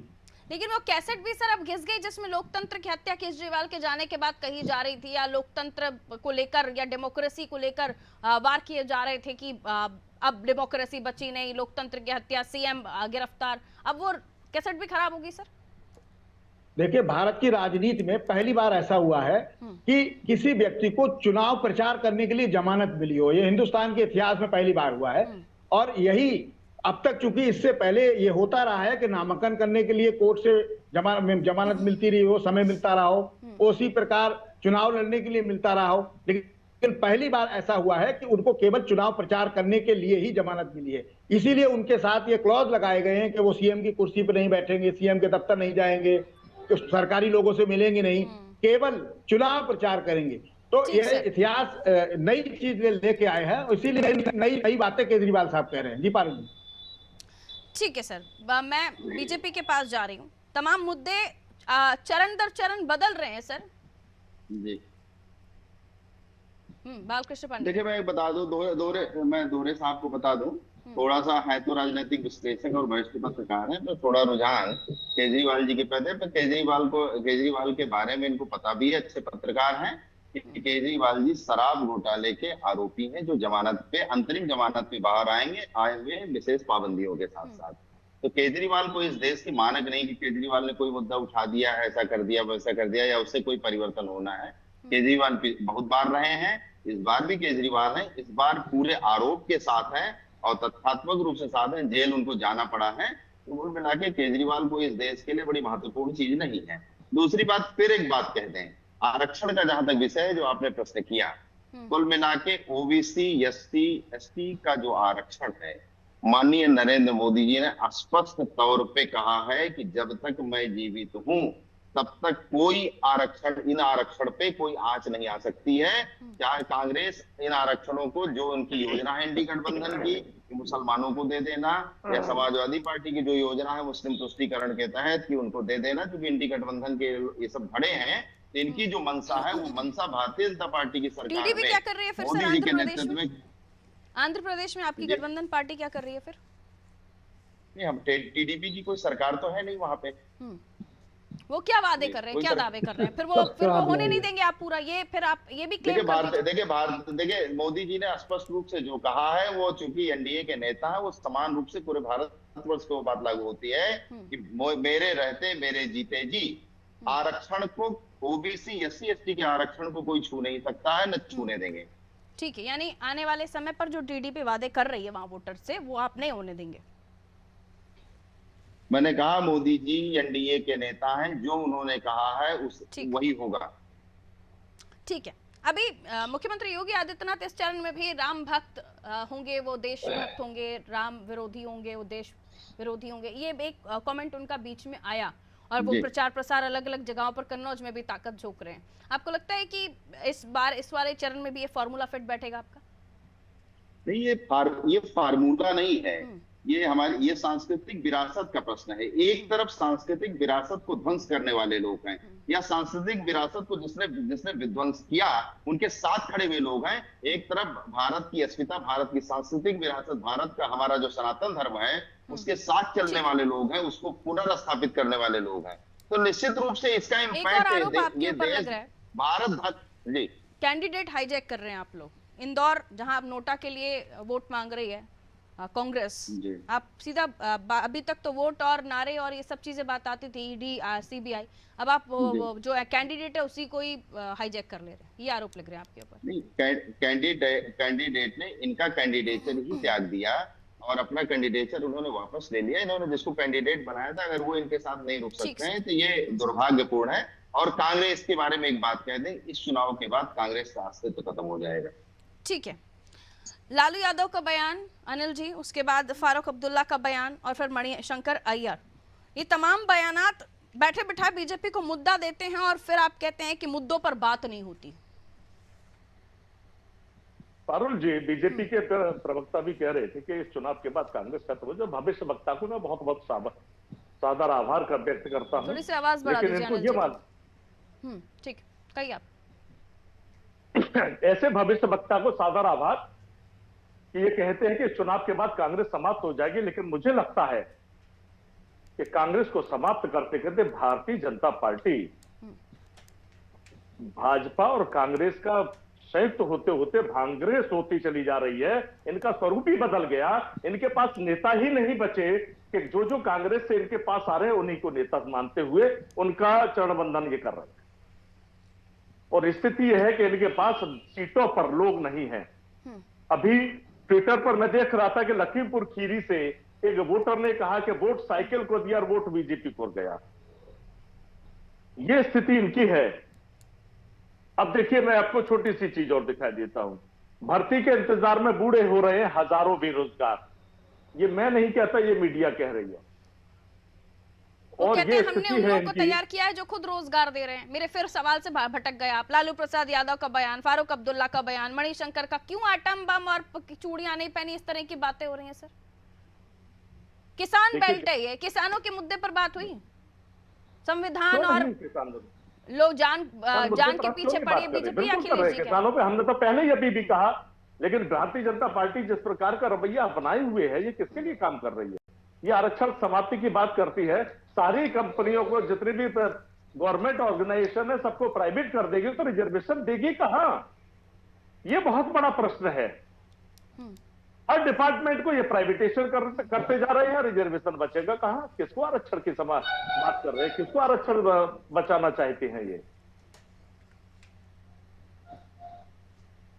लेकिन वो कैसेट भी सर अब घिस गई जिसमें लोकतंत्र की हत्या केजरीवाल के जाने के बाद कही जा रही थी, या लोकतंत्र को लेकर या डेमोक्रेसी को लेकर वार किए जा रहे थे कि अब डेमोक्रेसी बची नहीं, लोकतंत्र की हत्या, सीएम गिरफ्तार। अब वो कैसेट भी खराब होगी सर? देखिए, भारत की राजनीति में पहली बार ऐसा हुआ है कि किसी व्यक्ति को चुनाव प्रचार करने के लिए जमानत मिली हो। ये हिंदुस्तान के इतिहास में पहली बार हुआ है। और यही अब तक, चूंकि इससे पहले ये होता रहा है कि नामांकन करने के लिए कोर्ट से जमानत मिलती रही हो, समय मिलता रहा हो, उसी प्रकार चुनाव लड़ने के लिए मिलता रहा हो, लेकिन पहली बार ऐसा हुआ है कि उनको केवल चुनाव प्रचार करने के लिए ही जमानत मिली है। इसीलिए उनके साथ ये क्लॉज लगाए गए हैं कि वो सीएम की कुर्सी पर नहीं बैठेंगे, सीएम के दफ्तर नहीं जाएंगे, तो सरकारी लोगों से मिलेंगे नहीं, केवल चुनाव प्रचार करेंगे। तो यह इतिहास नई चीज लेके आए हैं, इसीलिए नई बातें केजरीवाल साहब कह रहे हैं। जी पारुल जी। ठीक है सर, मैं बीजेपी के पास जा रही हूँ। तमाम मुद्दे चरण दर चरण बदल रहे हैं सर जी। बालकृष्ण पांडे, देखिए मैं बता दूं, मैं दोहरे साहब को बता दूं, थोड़ा सा है तो राजनीतिक विश्लेषक और वरिष्ठ पत्रकार है, तो थोड़ा रुझान केजरीवाल जी के प्रति, पर केजरीवाल के बारे में इनको पता भी है, अच्छे पत्रकार हैं, कि केजरीवाल जी शराब घोटाले के आरोपी हैं, जो जमानत पे, अंतरिम जमानत पे बाहर आए हुए विशेष पाबंदियों के साथ साथ। तो केजरीवाल को इस देश की मानक नहीं कि केजरीवाल ने कोई मुद्दा उठा दिया, ऐसा कर दिया, वैसा कर दिया, या उससे कोई परिवर्तन होना है। केजरीवाल बहुत बार रहे हैं, इस बार भी केजरीवाल हैं, इस बार पूरे आरोप के साथ हैं और तथ्यात्मक रूप से साथ हैं, जेल उनको जाना पड़ा है। तो कुल मिला के केजरीवाल को इस देश के लिए बड़ी महत्वपूर्ण चीज नहीं है। दूसरी बात, फिर एक बात कहते हैं, आरक्षण का जहां तक विषय है जो आपने प्रश्न किया, कुल मिला के ओबीसी एसटी एसटी का जो आरक्षण है, माननीय नरेंद्र मोदी जी ने स्पष्ट तौर पे कहा है कि जब तक मैं जीवित हूं तब तक कोई आरक्षण, इन आरक्षण पे कोई आंच नहीं आ सकती है। चाहे कांग्रेस इन आरक्षणों को, जो उनकी योजना है इंडी गठबंधन की, मुसलमानों को दे देना, या समाजवादी पार्टी की जो योजना है मुस्लिम तुष्टीकरण के तहत कि उनको दे देना, क्योंकि इंडी गठबंधन के ये सब खड़े हैं, तो इनकी जो मंशा है वो मंशा भारतीय जनता पार्टी की सरकार टीडीपी क्या कर रही है फिर सर मोदी जी के आंध्र प्रदेश नेतृत्व में? में? आंध्र प्रदेश में आपकी गठबंधन पार्टी क्या कर रही है फिर? नहीं, हम टीडीपी की कोई सरकार तो है नहीं वहां पे। वो क्या वादे कर रहे हैं, क्या दावे कर रहे हैं? फिर वो होने नहीं देंगे आप पूरा ये, फिर आप ये भी क्लेम कर दीजिए। देखिए मोदी जी ने स्पष्ट रूप से जो कहा है, वो चूंकि एनडीए के नेता है, वो समान रूप से पूरे भारतवर्ष को बात लागू होती है कि मेरे रहते मेरे जीते जी, आरक्षण को, ओबीसी एससी एसटी के आरक्षण को कोई छू नहीं सकता है, न छूने देंगे। ठीक है, यानी आने वाले समय पर जो टीडीपी वादे कर रही है वहां वोटर से, वो आप नहीं होने देंगे? मैंने कहा मोदी जी एनडीए के नेता हैं, जो उन्होंने कहा है उस वही होगा। ठीक है, अभी मुख्यमंत्री योगी आदित्यनाथ इस चरण में भी राम भक्त होंगे, वो देशभक्त होंगे, राम विरोधी होंगे, वो देश विरोधी होंगे, ये एक कमेंट उनका बीच में आया और वो प्रचार प्रसार अलग अलग जगहों पर कन्नौज में भी ताकत झोंक रहे हैं। आपको लगता है कि इस वाले चरण में भी ये फॉर्मूला फिट बैठेगा आपका? नहीं, ये फार्मूला नहीं है, ये हमारी, ये सांस्कृतिक विरासत का प्रश्न है। एक तरफ सांस्कृतिक विरासत को ध्वंस करने वाले लोग हैं, या सांस्कृतिक विरासत को जिसने विध्वंस किया उनके साथ खड़े हुए लोग हैं। एक तरफ भारत की अस्मिता, भारत की सांस्कृतिक विरासत, भारत का हमारा जो सनातन धर्म है उसके साथ चलने वाले लोग हैं, उसको पुनर्स्थापित करने वाले लोग हैं। तो निश्चित रूप से इसका इम्पैक्ट ये देश भारत जी कैंडिडेट हाईजैक कर रहे हैं आप लोग। इंदौर जहां आप नोटा के लिए वोट मांग रही है कांग्रेस, आप सीधा अभी तक तो वोट और नारे और ये सब चीजें बात आती थी, ईडी सीबीआई, अब आप वो जो कैंडिडेट है उसी को ही हाईजैक कर ले रहे हैं, ये आरोप लग रहे हैं आपके ऊपर। नहीं, कैंडिडेट ने इनका कैंडिडेचर ही त्याग दिया और अपना कैंडिडेचर उन्होंने वापस ले लिया। इन्होंने जिसको कैंडिडेट बनाया था, अगर वो इनके साथ नहीं रुक सकते हैं तो ये दुर्भाग्यपूर्ण है। और कांग्रेस के बारे में एक बात कह दें, इस चुनाव के बाद कांग्रेस का अस्तित्व खत्म हो जाएगा। ठीक है, लालू यादव का बयान, अनिल जी, उसके बाद फारूक अब्दुल्ला का बयान और फिर मणिशंकर अय्यर, ये तमाम बयानात बैठे बिठाए बीजेपी को मुद्दा देते हैं और फिर आप कहते हैं कि मुद्दों पर बात नहीं होती। पारुल जी, बीजेपी के प्रवक्ता भी कह रहे थे कि इस चुनाव के बाद कांग्रेस खत्म हो जाए। भविष्य वक्ता को मैं बहुत बहुत सादर आभार व्यक्त करता हूँ। थोड़ी सी आवाज बढ़ा दीजिए अनिल जी। ठीक, कहिए आप। ऐसे भविष्य वक्ता को सादर आभार कि ये कहते हैं कि चुनाव के बाद कांग्रेस समाप्त हो जाएगी, लेकिन मुझे लगता है कि कांग्रेस को समाप्त करते करते भारतीय जनता पार्टी, भाजपा और कांग्रेस का संयुक्त होते होते भांग्रेस होती चली जा रही है। इनका स्वरूप ही बदल गया, इनके पास नेता ही नहीं बचे कि जो कांग्रेस से इनके पास आ रहे हैं उन्हीं को नेता मानते हुए उनका चरणबंधन ये कर रहे हैं। और स्थिति यह है कि इनके पास सीटों पर लोग नहीं है। अभी ट्विटर पर मैं देख रहा था कि लखीमपुर खीरी से एक वोटर ने कहा कि वोट साइकिल को दिया और वोट बीजेपी को गया। यह स्थिति इनकी है। अब देखिए, मैं आपको छोटी सी चीज और दिखाई देता हूं। भर्ती के इंतजार में बूढ़े हो रहे हैं हजारों बेरोजगार। ये मैं नहीं कहता, ये मीडिया कह रही है। और कहते हैं हमने उन लोगों को तैयार किया है जो खुद रोजगार दे रहे हैं। मेरे फिर सवाल से भटक गए आप। लालू प्रसाद यादव का बयान, फारूक अब्दुल्ला का बयान, मणिशंकर का, क्यों आटम बम और चूड़ियां नहीं पहनी, इस तरह की बातें हो रही हैं सर? किसान बेल्ट है ये, किसानों के मुद्दे पर बात हुई, संविधान और लोग जान के पीछे पड़ी बीजेपी। अखिलेश जी, किसानों पे हमने तो पहले ही अभी भी कहा, लेकिन भारतीय जनता पार्टी जिस प्रकार का रवैया अपनाए हुए है, ये किसके लिए काम कर रही है? ये आरक्षण समाप्ति की बात करती है, सारी कंपनियों को, जितनी भी गवर्नमेंट ऑर्गेनाइजेशन है, सबको प्राइवेट कर देगी, तो रिजर्वेशन देगी कहां? ये बहुत बड़ा प्रश्न है। हर डिपार्टमेंट को ये प्राइवेटाइजेशन करते जा रहे हैं, रिजर्वेशन बचेगा कहां? किसको आरक्षण की बात कर रहे हैं? किसको आरक्षण बचाना चाहते हैं? ये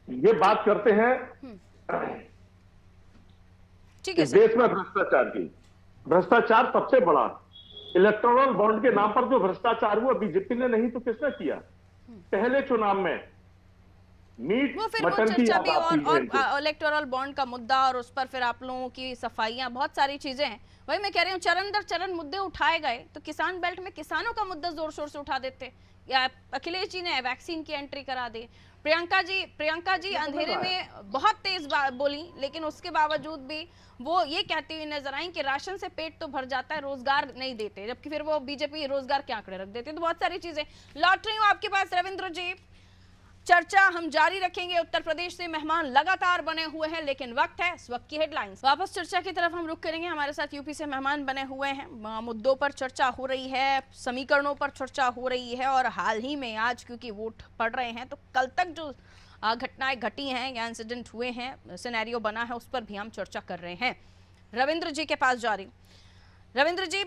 ये बात करते हैं ठीक है इस सर। देश में भ्रष्टाचार की। भ्रष्टाचार सबसे बड़ा इलेक्टोरल बॉन्ड के नाम पर जो भ्रष्टाचार हुआ बीजेपी ने नहीं तो किसने किया? पहले चुनाव में मीट वो फिर वो मटन की चर्चा याद भी आती है और इलेक्टोरल बॉन्ड का मुद्दा और उस पर फिर आप लोगों की सफाइयां, बहुत सारी चीजें हैं। वही मैं कह रही हूँ, चरण दर चरण मुद्दे उठाए गए तो किसान बेल्ट में किसानों का मुद्दा जोर शोर से उठा देते, या अखिलेश जी ने वैक्सीन की एंट्री करा दी। प्रियंका जी अंधेरे में बहुत तेज बोली, लेकिन उसके बावजूद भी वो ये कहती हुई नजर आई कि राशन से पेट तो भर जाता है, रोजगार नहीं देते, जबकि फिर वो बीजेपी रोजगार के आंकड़े रख देते हैं। तो बहुत सारी चीजें लौट रही हूँ आपके पास रविंद्र जी। चर्चा हम जारी रखेंगे। उत्तर प्रदेश से मेहमान लगातार बने हुए हैं, लेकिन वक्त है इस वक्त की हेडलाइंस। वापस चर्चा की तरफ हम रुख करेंगे। हमारे साथ यूपी से मेहमान बने हुए हैं। मुद्दों पर चर्चा हो रही है, समीकरणों पर चर्चा हो रही है, और हाल ही में आज क्योंकि वोट पड़ रहे हैं तो कल तक जो घटनाएं घटी हैं या इंसिडेंट हुए हैं, सिनेरियो बना है, उस पर भी हम चर्चा कर रहे हैं। रविंद्र जी के पास जा रही हूं। रविंद्र जी,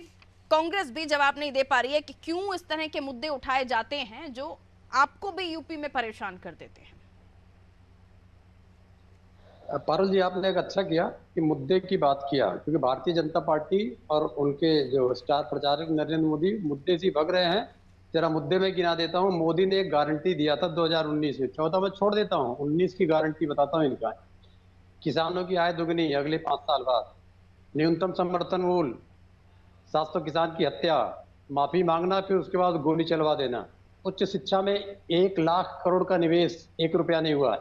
कांग्रेस भी जवाब नहीं दे पा रही है कि क्यों इस तरह के मुद्दे उठाए जाते हैं जो आपको भी यूपी में परेशान कर देते हैं। पारुल जी, आपने एक अच्छा किया कि मुद्दे की बात किया, क्योंकि भारतीय जनता पार्टी और उनके जो स्टार प्रचारक नरेंद्र मोदी मुद्दे से भग रहे हैं। जरा मुद्दे में गिना देता हूं। मोदी ने एक गारंटी दिया था 2019 में, 14 में छोड़ देता हूं, 19 की गारंटी बताता हूं इनका। किसानों की आय दुगनी अगले 5 साल बाद, न्यूनतम समर्थन मूल्य, 700 किसान की हत्या, माफी मांगना, फिर उसके बाद गोली चलवा देना। उच्च शिक्षा में 1 लाख करोड़ का निवेश, 1 रुपया नहीं हुआ।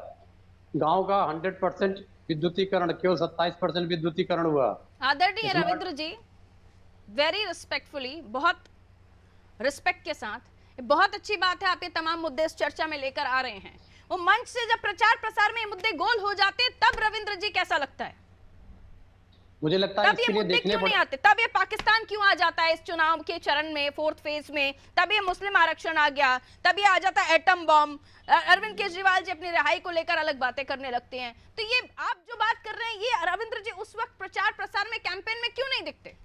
गांव का 100% विद्युतीकरण, केवल 27% विद्युतीकरण हुआ। आदरणीय रविंद्र जी, वेरी रिस्पेक्टफुली, बहुत रिस्पेक्ट के साथ, बहुत अच्छी बात है आप ये तमाम मुद्दे इस चर्चा में लेकर आ रहे हैं। वो मंच से जब प्रचार प्रसार में ये मुद्दे गोल हो जाते तब रविंद्र जी कैसा लगता है? मुझे लगता है तब ये मुद्दे क्यों नहीं आते? तब ये पाकिस्तान क्यों आ जाता है इस चुनाव के चरण में, 4th फेज में? तब ये मुस्लिम आरक्षण आ गया, तब ये आ जाता है एटम बॉम्ब। अरविंद केजरीवाल जी अपनी रिहाई को लेकर अलग बातें करने लगते हैं। तो ये आप जो बात कर रहे हैं, ये रविंद्र जी उस वक्त प्रचार प्रसार में, कैंपेन में क्यों नहीं दिखते?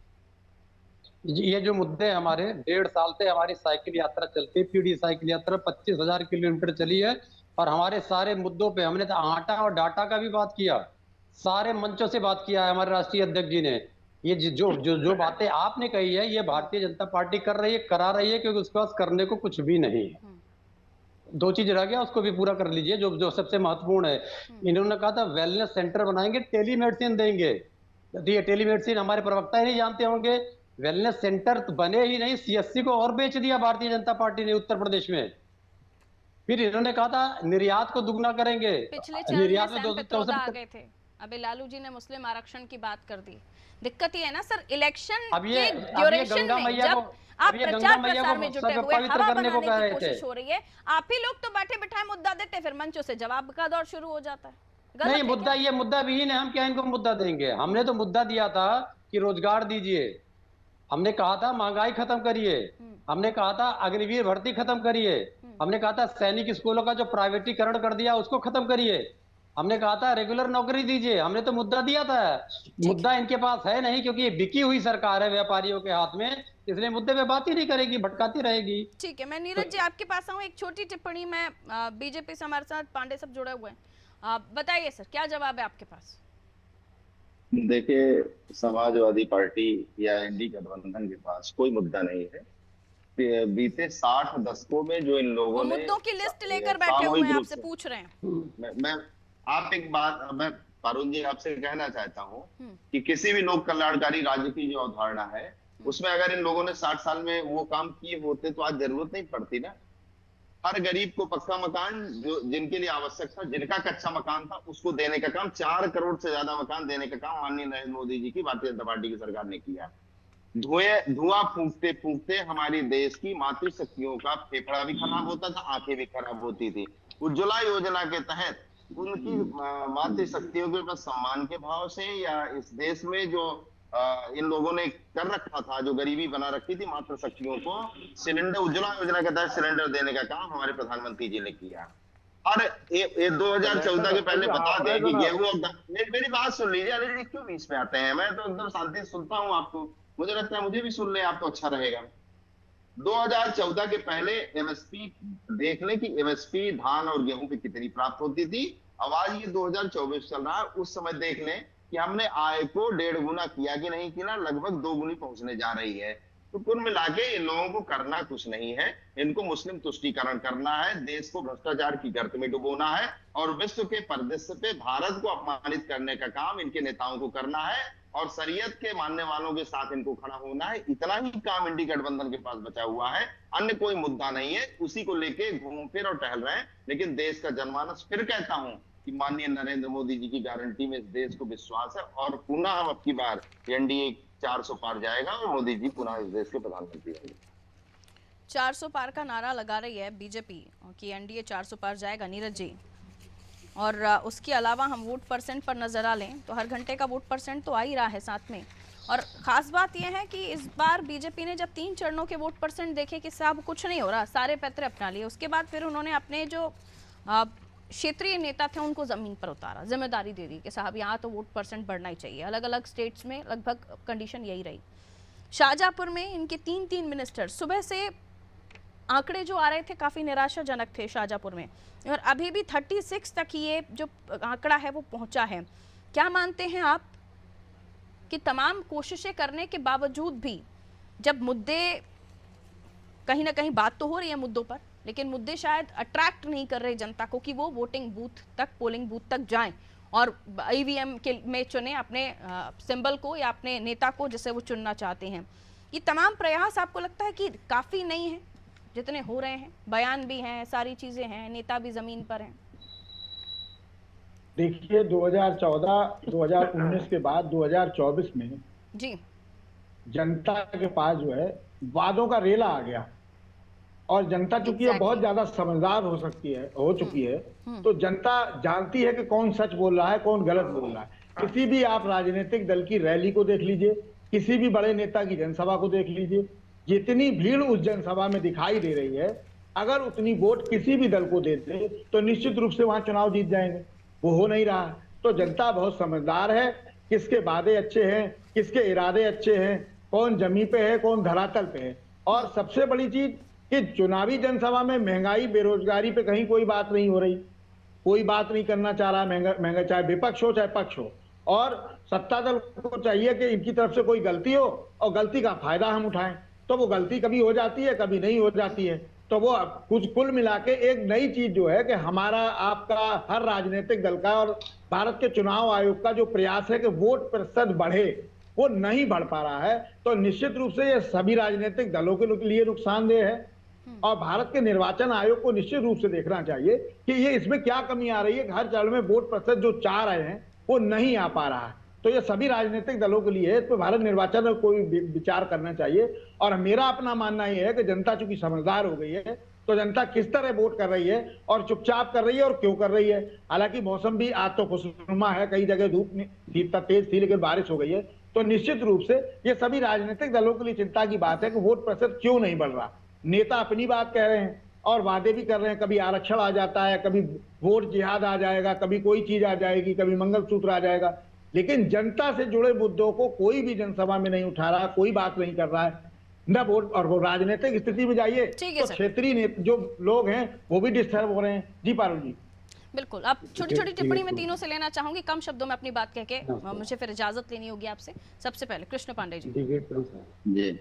ये जो मुद्दे हमारे 1.5 साल से हमारी साइकिल यात्रा चलती है, पीढ़ी साइकिल यात्रा 25,000 किलोमीटर चली है, और हमारे सारे मुद्दों पे हमने तो आटा और डाटा का भी बात किया, सारे मंचों से बात किया है हमारे राष्ट्रीय अध्यक्ष जी ने। ये जो बातें आपने कही है, ये भारतीय जनता पार्टी कर रही है, करा रही है, क्योंकि उसके पास करने को कुछ भी नहीं है। 2 चीज रह गया, उसको भी पूरा कर लीजिए, जो सबसे महत्वपूर्ण है। इन्होंने कहा था वेलनेस सेंटर बनाएंगे, टेलीमेडिसिन देंगे। ये टेलीमेडिसिन हमारे प्रवक्ता ही नहीं जानते होंगे। वेलनेस सेंटर तो बने ही नहीं, सीएससी को और बेच दिया भारतीय जनता पार्टी ने उत्तर प्रदेश में। फिर इन्होंने कहा था निर्यात को दुगना करेंगे, पिछले निर्यात में 214 आ गए थे, अभी लालू जी ने मुस्लिम आरक्षण की बात कर दी। दिक्कत ये है ना सर, इलेक्शन के ड्यूरेशन में जब आप प्रचार प्रसार में जुटे हुए हवा बनाने की कोशिश हो रही है, आप ही लोग तो बैठे बिठाए मुद्दा देते, फिर मंचों से जवाब का दौर शुरू हो जाता है। नहीं, मुद्दा ये मुद्दा विहीन है, हम क्या इनको मुद्दा देंगे? हमने तो मुद्दा दिया था कि रोजगार दीजिए, हमने कहा था महंगाई खत्म करिए, हमने कहा था अग्निवीर भर्ती खत्म करिए, हमने कहा था सैनिक स्कूलों का जो प्राइवेटीकरण कर दिया उसको खत्म करिए, हमने कहा था रेगुलर नौकरी दीजिए। हमने तो मुद्दा दिया था। मुद्दा इनके पास है नहीं, क्योंकि ये बिकी हुई सरकार है व्यापारियों के हाथ में, इसलिए मुद्दे पे बात ही नहीं करेगी, भटकाती रहेगी। ठीक है, मैं नीरज जी आपके पास आऊं। एक छोटी टिप्पणी में, बीजेपी से हमारे साथ पांडे सब जुड़े हुए हैं, बताइए सर क्या जवाब है आपके पास? देखिए, समाजवादी पार्टी या एनडी गठबंधन के पास कोई मुद्दा नहीं है। बीते 60 दशकों में जो इन लोगों ने मुद्दों की लिस्ट लेकर बैठे हुए हैं, आपसे पूछ रहे हैं। मैं आप एक बात, मैं पारुल जी आपसे कहना चाहता हूँ कि किसी भी लोक कल्याणकारी राज्य की जो अवधारणा है, उसमें अगर इन लोगों ने 60 साल में वो काम किए होते तो आज जरूरत नहीं पड़ती ना। हर गरीब को पक्का मकान, जो जिनके लिए आवश्यक था, जिनका कच्चा मकान था, उसको देने का काम, 4 करोड़ से ज्यादा मकान देने का काम माननीय नरेंद्र मोदी जी की भारतीय जनता पार्टी की सरकार ने किया। धुआं फूंकते फूंकते हमारी देश की मातृशक्तियों का फेफड़ा भी खराब होता था, आंखें भी खराब होती थी। उज्ज्वला योजना के तहत उनकी मातृशक्तियों के ऊपर सम्मान के भाव से, या इस देश में जो इन लोगों ने कर रखा था, जो गरीबी बना रखी थी मातृशक्तियों को, सिलेंडर, उज्ज्वला योजना के तहत सिलेंडर देने का काम हमारे प्रधानमंत्री जी ने किया। और ये 2014 के पहले बता दें कि गेहूं, मेरी बात सुन लीजिए। अरे जी क्यों बीच में आते हैं? मैं तो एकदम शांति से सुनता हूँ आपको, मुझे लगता है मुझे भी सुन ले आप तो अच्छा रहेगा। 2014 के पहले एमएसपी देख लें कि एमएसपी धान और गेहूं पे कितनी प्राप्त होती थी, अब आज ये 2024 चल रहा है, उस समय देख लें कि हमने आय को 1.5 गुना किया कि नहीं किया, लगभग 2 गुनी पहुंचने जा रही है। तो कुल मिला के इन लोगों को करना कुछ नहीं है, इनको मुस्लिम तुष्टीकरण करना है, देश को भ्रष्टाचार की गर्त में डुबोना है और विश्व के परिदृश्य पे भारत को अपमानित करने का काम इनके नेताओं को करना है और शरीयत के मानने वालों के साथ इनको खड़ा होना है। इतना ही काम इंडी गठबंधन के पास बचा हुआ है, अन्य कोई मुद्दा नहीं है। उसी को लेके घूम फिर और टहल रहे हैं। लेकिन देश का जनमानस, फिर कहता हूं कि माननीय नरेंद्र मोदी जी की गारंटी में इस देश को विश्वास है और पुनः हम अब की बार एनडीए 400 पार जाएगा और मोदी जी पुनः इस देश के प्रधानमंत्री होंगे। 400 पार का नारा लगा रही है बीजेपी कि एनडीए 400 पार जाएगा, नीरज जी। और उसके अलावा हम वोट परसेंट पर नजर आ लें तो हर घंटे का वोट परसेंट तो आ ही रहा है साथ में। और खास बात यह है कि इस बार बीजेपी ने जब 3 चरणों के वोट परसेंट देखे कि साहब कुछ नहीं हो रहा, सारे पैतरे अपना लिए, उसके बाद फिर उन्होंने अपने जो क्षेत्रीय नेता थे उनको जमीन पर उतारा, जिम्मेदारी दे दी कि साहब यहाँ तो वोट परसेंट बढ़ना ही चाहिए। अलग अलग स्टेट्स में लगभग कंडीशन यही रही। शाहजहांपुर में इनके 3 मिनिस्टर, सुबह से आंकड़े जो आ रहे थे काफ़ी निराशाजनक थे शाहजहांपुर में, और अभी भी 36 तक ये जो आंकड़ा है वो पहुंचा है। क्या मानते हैं आप कि तमाम कोशिशें करने के बावजूद भी जब मुद्दे, कहीं ना कहीं बात तो हो रही है मुद्दों पर, लेकिन मुद्दे शायद अट्रैक्ट नहीं कर रहे जनता को कि वो वोटिंग बूथ तक, पोलिंग बूथ तक जाएं और ईवीएम के में चुने अपने सिंबल को या अपने नेता को जिसे वो चुनना चाहते हैं। ये तमाम प्रयास आपको लगता है कि काफ़ी नहीं है जितने हो रहे हैं? बयान भी हैं, सारी चीज़ें हैं, नेता भी ज़मीन पर हैं। देखिए 2014-2019 के बाद 2024 में जी जनता के पास जो है वादों का रेला आ गया और जनता चूंकि अब बहुत ज्यादा समझदार हो चुकी है तो जनता जानती है कि कौन सच बोल रहा है, कौन गलत बोल रहा है। किसी भी आप राजनीतिक दल की रैली को देख लीजिए, किसी भी बड़े नेता की जनसभा को देख लीजिए, जितनी भीड़ उस जनसभा में दिखाई दे रही है, अगर उतनी वोट किसी भी दल को दे दे तो निश्चित रूप से वहां चुनाव जीत जाएंगे। वो हो नहीं रहा। तो जनता बहुत समझदार है, किसके वादे अच्छे हैं, किसके इरादे अच्छे हैं, कौन जमी पे है, कौन धरातल पे है। और सबसे बड़ी चीज कि चुनावी जनसभा में महंगाई, बेरोजगारी पे कहीं कोई बात नहीं हो रही, कोई बात नहीं करना चाह रहा। महंगा चाहे विपक्ष हो चाहे पक्ष हो, और सत्ता दल को चाहिए कि इनकी तरफ से कोई गलती हो और गलती का फायदा हम उठाएं। तो वो गलती कभी हो जाती है, कभी नहीं हो जाती है। तो वो कुछ कुल मिला के एक नई चीज जो है कि हमारा, आपका, हर राजनीतिक दल का और भारत के चुनाव आयोग का जो प्रयास है कि वोट प्रतिशत बढ़े, वो नहीं बढ़ पा रहा है। तो निश्चित रूप से ये सभी राजनीतिक दलों के लिए नुकसानदेह है और भारत के निर्वाचन आयोग को निश्चित रूप से देखना चाहिए कि ये इसमें क्या कमी आ रही है। हर चरण में वोट प्रतिशत जो चाह रहे हैं वो नहीं आ पा रहा है। तो ये सभी राजनीतिक दलों के लिए है, तो भारत निर्वाचन में कोई विचार करना चाहिए। और मेरा अपना मानना यह है कि जनता चूंकि समझदार हो गई है तो जनता किस तरह वोट कर रही है और चुपचाप कर रही है और क्यों कर रही है। हालांकि मौसम भी आज तो खुशनुमा है, कई जगह धूप तेज थी लेकिन बारिश हो गई है। तो निश्चित रूप से ये सभी राजनीतिक दलों के लिए चिंता की बात है कि वोट प्रतिशत क्यों नहीं बढ़ रहा। नेता अपनी बात कह रहे हैं और वादे भी कर रहे हैं, कभी आरक्षण आ जाता है, कभी वोट जिहाद आ जाएगा, कभी कोई चीज आ जाएगी, कभी मंगलसूत्र आ जाएगा, लेकिन जनता से जुड़े मुद्दों को कोई भी जनसभा में नहीं उठा रहा, कोई बात नहीं कर रहा है न वोट। और वो राजनीतिक स्थिति में जाइए तो क्षेत्रीय जो लोग हैं वो भी डिस्टर्ब हो रहे हैं। जी पारुल जी, बिल्कुल। अब छोटी छोटी टिप्पणी में तीनों से लेना चाहूंगी, कम शब्दों में अपनी बात कह के मुझे फिर इजाजत लेनी होगी आपसे। सबसे पहले कृष्ण पांडे जी। जी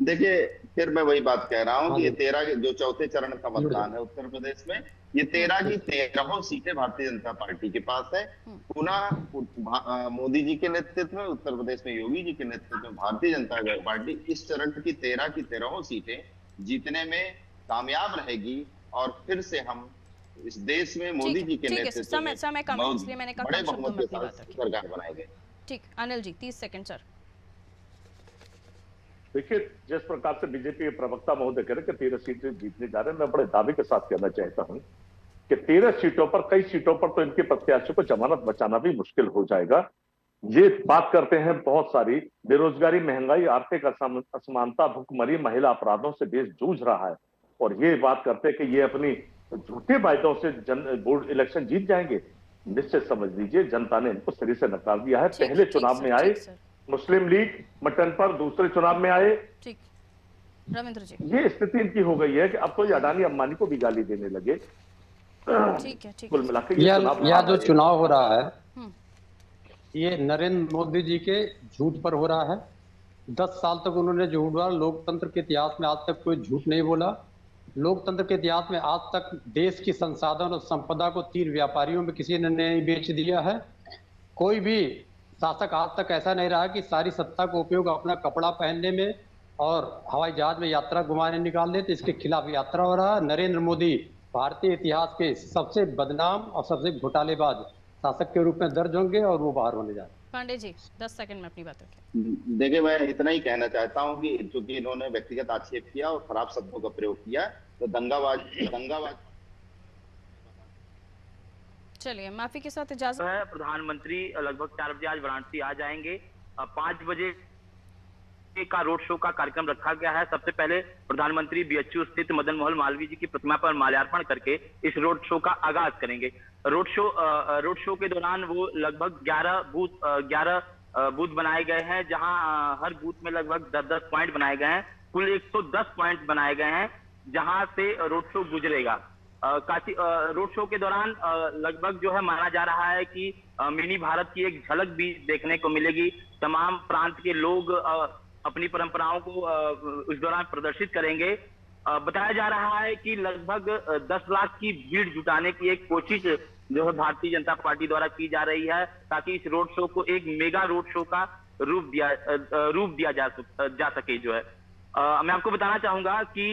देखिए, फिर मैं वही बात कह रहा हूं कि ये 13 जो चौथे चरण का मतदान है उत्तर प्रदेश में, ये 13 की 13 सीटें भारतीय जनता पार्टी के पास है। पुनः मोदी जी के नेतृत्व में उत्तर प्रदेश में योगी जी के नेतृत्व में भारतीय जनता पार्टी इस चरण की 13 सीटें जीतने में कामयाब रहेगी और फिर से हम इस देश में मोदी जी के नेतृत्व में समय कम है इसलिए मैंने कहा कम शब्दों में अपनी बात रखी। सरकार बनाएंगे। ठीक, अनिल जी 30 सेकंड सर। देखिए, जिस प्रकार से बीजेपी के प्रवक्ता महोदय कह रहे कि 13 सीटें जीतने जा रहे हैं, मैं बड़े दावे के साथ कहना चाहता हूं कि 13 सीटों पर, कई सीटों पर तो इनके प्रत्याशियों को जमानत बचाना भी मुश्किल हो जाएगा। ये बात करते हैं बहुत सारी बेरोजगारी, महंगाई, आर्थिक असमानता, भुखमरी, महिला अपराधों से देश जूझ रहा है, और ये बात करते हैं कि ये अपनी झूठे वायदों से बोर्ड इलेक्शन जीत जाएंगे। निश्चित समझ लीजिए जनता ने इनको सिरे से नकार दिया है। पहले चुनाव में आए मुस्लिम लीग मटन पर, दूसरे चुनाव में आए। ठीक, रविंद्र जी। ये स्थिति इनकी हो गई है कि अब तो ये अडानी अंबानी को भी गाली देने लगे। ठीक है कुल मिला के यह जो चुनाव हो रहा है ये नरेंद्र मोदी जी के झूठ पर हो रहा है। 10 साल तक उन्होंने झूठ बोला। लोकतंत्र के इतिहास में आज तक कोई झूठ नहीं बोला। लोकतंत्र के इतिहास में आज तक देश की संसाधन और संपदा को 3 व्यापारियों में किसी ने नहीं बेच दिया है। कोई भी शासक आज तक ऐसा नहीं रहा कि सारी सत्ता का उपयोग अपना कपड़ा पहनने में और हवाई जहाज में यात्रा घुमाने निकाल दे, तो इसके खिलाफ यात्रा हो रहा है। नरेंद्र मोदी भारतीय इतिहास के सबसे बदनाम और सबसे घोटालेबाज शासक के रूप में दर्ज होंगे और वो बाहर होने जा रहे हैं। पांडे जी 10 सेकंड में अपनी बात रखें। देखिए, मैं इतना ही कहना चाहता हूं कि चूंकि इन्होंने व्यक्तिगत आक्षेप किया और खराब शब्दों का प्रयोग किया, तो दंगाबाज चलिए माफी के साथ इजाजत है। प्रधानमंत्री लगभग 4 बजे आज वाराणसी आ जाएंगे। 5 बजे का रोड शो का कार्यक्रम रखा गया है। सबसे पहले प्रधानमंत्री बीएचयू स्थित मदन मोहन मालवीय जी की प्रतिमा पर माल्यार्पण करके इस रोड शो का आगाज करेंगे। रोड शो के दौरान वो लगभग 11 बूथ बनाए गए हैं, जहां हर बूथ में लगभग 10-10 पॉइंट बनाए गए हैं। कुल 110 पॉइंट बनाए गए हैं जहां से रोड शो गुजरेगा। काशी रोड शो के दौरान लगभग जो है माना जा रहा है कि मिनी भारत की एक झलक भी देखने को मिलेगी। तमाम प्रांत के लोग अपनी परंपराओं को उस दौरान प्रदर्शित करेंगे। बताया जा रहा है कि लगभग 10 लाख की भीड़ जुटाने की एक कोशिश जो है भारतीय जनता पार्टी द्वारा की जा रही है, ताकि इस रोड शो को एक मेगा रोड शो का रूप दिया जा सके। जो है मैं आपको बताना चाहूंगा कि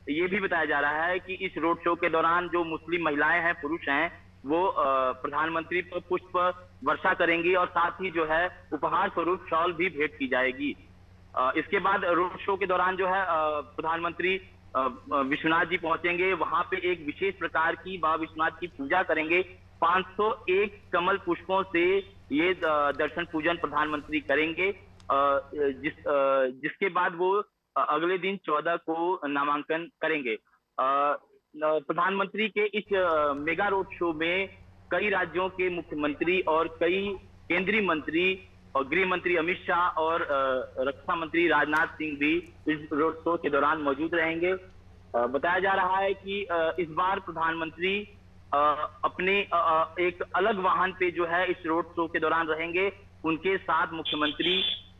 ये भी बताया जा रहा है कि इस रोड शो के दौरान जो मुस्लिम महिलाएं हैं, पुरुष हैं, वो प्रधानमंत्री पर पुष्प वर्षा करेंगी और साथ ही जो है उपहार स्वरूप शॉल भी भेंट की जाएगी। इसके बाद रोड शो के दौरान जो है प्रधानमंत्री विश्वनाथ जी पहुंचेंगे। वहां पे एक विशेष प्रकार की बाबा विश्वनाथ की पूजा करेंगे। 501 कमल पुष्पों से ये दर्शन पूजन प्रधानमंत्री करेंगे, जिसके बाद वो अगले दिन 14 को नामांकन करेंगे। प्रधानमंत्री के इस मेगा रोड शो में कई राज्यों के मुख्यमंत्री और कई केंद्रीय मंत्री और गृह मंत्री अमित शाह और रक्षा मंत्री राजनाथ सिंह भी इस रोड शो के दौरान मौजूद रहेंगे। बताया जा रहा है कि इस बार प्रधानमंत्री अपने एक अलग वाहन पे जो है इस रोड शो के दौरान रहेंगे। उनके साथ मुख्यमंत्री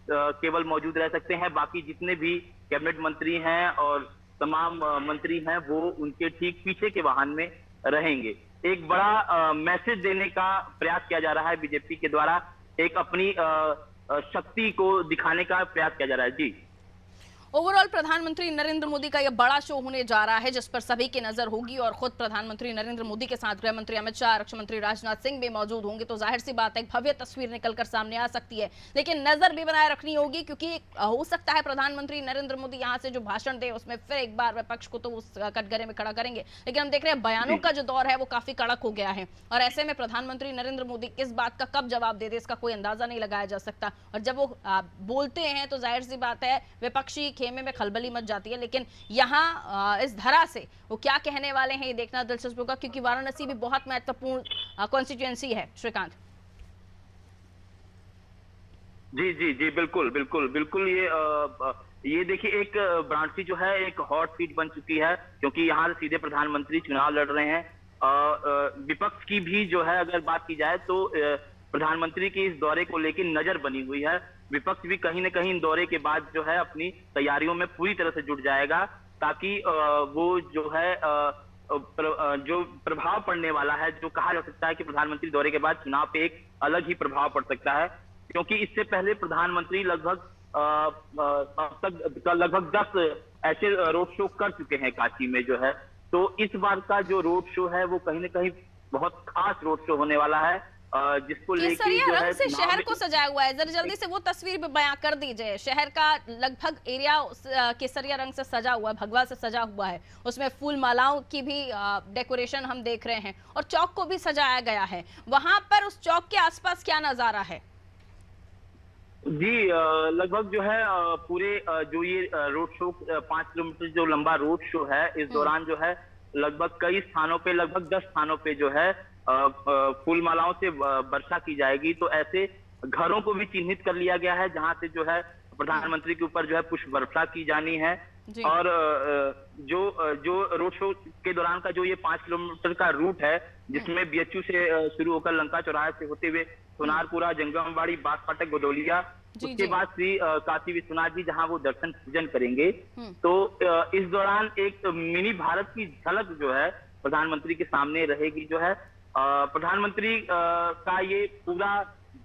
केवल मौजूद रह सकते हैं। बाकी जितने भी कैबिनेट मंत्री हैं और तमाम मंत्री हैं वो उनके ठीक पीछे के वाहन में रहेंगे। एक बड़ा मैसेज देने का प्रयास किया जा रहा है बीजेपी के द्वारा, एक अपनी शक्ति को दिखाने का प्रयास किया जा रहा है। जी, ओवरऑल प्रधानमंत्री नरेंद्र मोदी का यह बड़ा शो होने जा रहा है, जिस पर सभी की नजर होगी और खुद प्रधानमंत्री नरेंद्र मोदी के साथ गृह मंत्री अमित शाह, रक्षा मंत्री राजनाथ सिंह भी मौजूद होंगे। तो जाहिर सी बात है, एक भव्य तस्वीर निकलकर सामने आ सकती है, लेकिन नजर भी बनाए रखनी होगी, क्योंकि हो सकता है प्रधानमंत्री नरेंद्र मोदी यहाँ से जो भाषण दे उसमें फिर एक बार विपक्ष को तो उस कटघरे में खड़ा करेंगे। लेकिन हम देख रहे हैं बयानों का जो दौर है वो काफी कड़क हो गया है, और ऐसे में प्रधानमंत्री नरेंद्र मोदी किस बात का कब जवाब दे दे इसका कोई अंदाजा नहीं लगाया जा सकता। और जब वो बोलते हैं तो जाहिर सी बात है विपक्षी खेमे में खलबली जाती है, लेकिन यहाँ इस धरा से वो क्या कहने वाले हैं ये देखना दिलचस्प होगा, क्योंकि वाराणसी भी बहुत महत्वपूर्ण कॉन्स्टिट्यूएंसी है। श्रीकांत जी जी जी बिल्कुल बिल्कुल बिल्कुल। ये देखिए, एक वाराणसी जो है एक हॉट सीट बन चुकी है, क्योंकि यहाँ सीधे प्रधानमंत्री चुनाव लड़ रहे हैं। विपक्ष की भी जो है अगर बात की जाए तो प्रधानमंत्री के इस दौरे को लेकर नजर बनी हुई है। विपक्ष भी कहीं न कहीं दौरे के बाद जो है अपनी तैयारियों में पूरी तरह से जुट जाएगा, ताकि वो जो है जो प्रभाव पड़ने वाला है, जो कहा जा सकता है कि प्रधानमंत्री दौरे के बाद चुनाव पे एक अलग ही प्रभाव पड़ सकता है, क्योंकि इससे पहले प्रधानमंत्री लगभग 10 ऐसे रोड शो कर चुके हैं काशी में जो है। तो इस बार का जो रोड शो है वो कहीं न कहीं बहुत खास रोड शो होने वाला है, जिसको लेकर जो है से शहर को सजाया हुआ है। जरा जल्दी से वो तस्वीर भी बयां कर दीजिए। शहर का लगभग एरिया केसरिया रंग से सजा हुआ है, भगवा से सजा हुआ है, उसमें फूल मालाओं की भी डेकोरेशन हम देख रहे हैं, और चौक को भी सजाया गया है। वहां पर उस चौक के आसपास क्या नजारा है? जी, लगभग जो है पूरे जो ये रोड शो 5 किलोमीटर जो लंबा रोड शो है, इस दौरान जो है लगभग कई स्थानों पे, लगभग 10 स्थानों पे जो है फूल मालाओं से वर्षा की जाएगी। तो ऐसे घरों को भी चिन्हित कर लिया गया है जहां से जो है प्रधानमंत्री के ऊपर जो है पुष्प वर्षा की जानी है। जी। और जो रोड शो के दौरान का जो ये 5 किलोमीटर का रूट है, जिसमें बीएचयू से शुरू होकर लंका चौराहे से होते हुए सोनारपुरा, जंगमवाड़ी, बाग फाटक, गोदौलिया, जी, उसके जी। बाद श्री काशी विश्वनाथ जी जहां वो दर्शन पूजन करेंगे। तो इस दौरान एक मिनी भारत की झलक जो है प्रधानमंत्री के सामने रहेगी। जो है प्रधानमंत्री का ये पूरा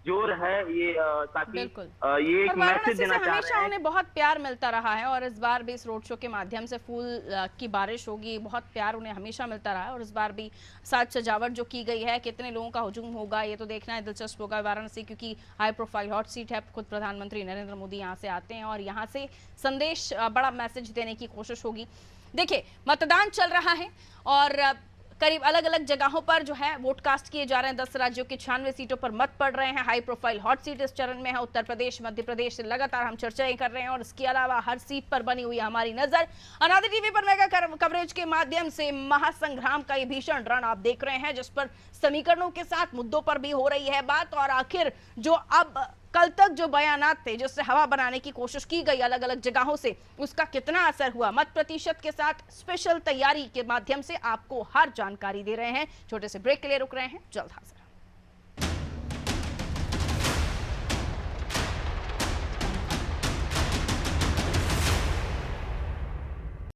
जोर है, ये ताकि बिल्कुल। ये एक और मैसेज वाराणसी से देना चाह हमेशा रहे हैं। उन्हें बहुत प्यार मिलता रहा है और इस बार भी इस रोड शो के माध्यम से फूल की बारिश होगी, बहुत प्यार उन्हें हमेशा मिलता रहा है। और इस बार भी साज सजावट जो की गई है, कितने लोगों का हुजूम होगा ये तो देखना है, दिलचस्प होगा। वाराणसी क्योंकि हाई प्रोफाइल हॉट सीट है, खुद प्रधानमंत्री नरेंद्र मोदी यहाँ से आते हैं और यहाँ से संदेश, बड़ा मैसेज देने की कोशिश होगी। देखिए, मतदान चल रहा है और करीब अलग अलग जगहों पर जो है वोट कास्ट किए जा रहे हैं। 10 राज्यों की 96 सीटों पर मत पड़ रहे हैं। हाई प्रोफाइल हॉट सीट इस चरण में है उत्तर प्रदेश, मध्य प्रदेश से लगातार हम चर्चाएं कर रहे हैं और इसके अलावा हर सीट पर बनी हुई है हमारी नजर। अनादि टीवी पर मेगा कवरेज के माध्यम से महासंग्राम का ये भीषण रण आप देख रहे हैं, जिस पर समीकरणों के साथ मुद्दों पर भी हो रही है बात। और आखिर जो अब कल तक जो बयानात थे, जिससे हवा बनाने की कोशिश की गई अलग अलग जगहों से, उसका कितना असर हुआ, मत प्रतिशत के साथ स्पेशल तैयारी के माध्यम से आपको हर जानकारी दे रहे हैं। छोटे से ब्रेक के लिए रुक रहे हैं, जल्द हाजिर।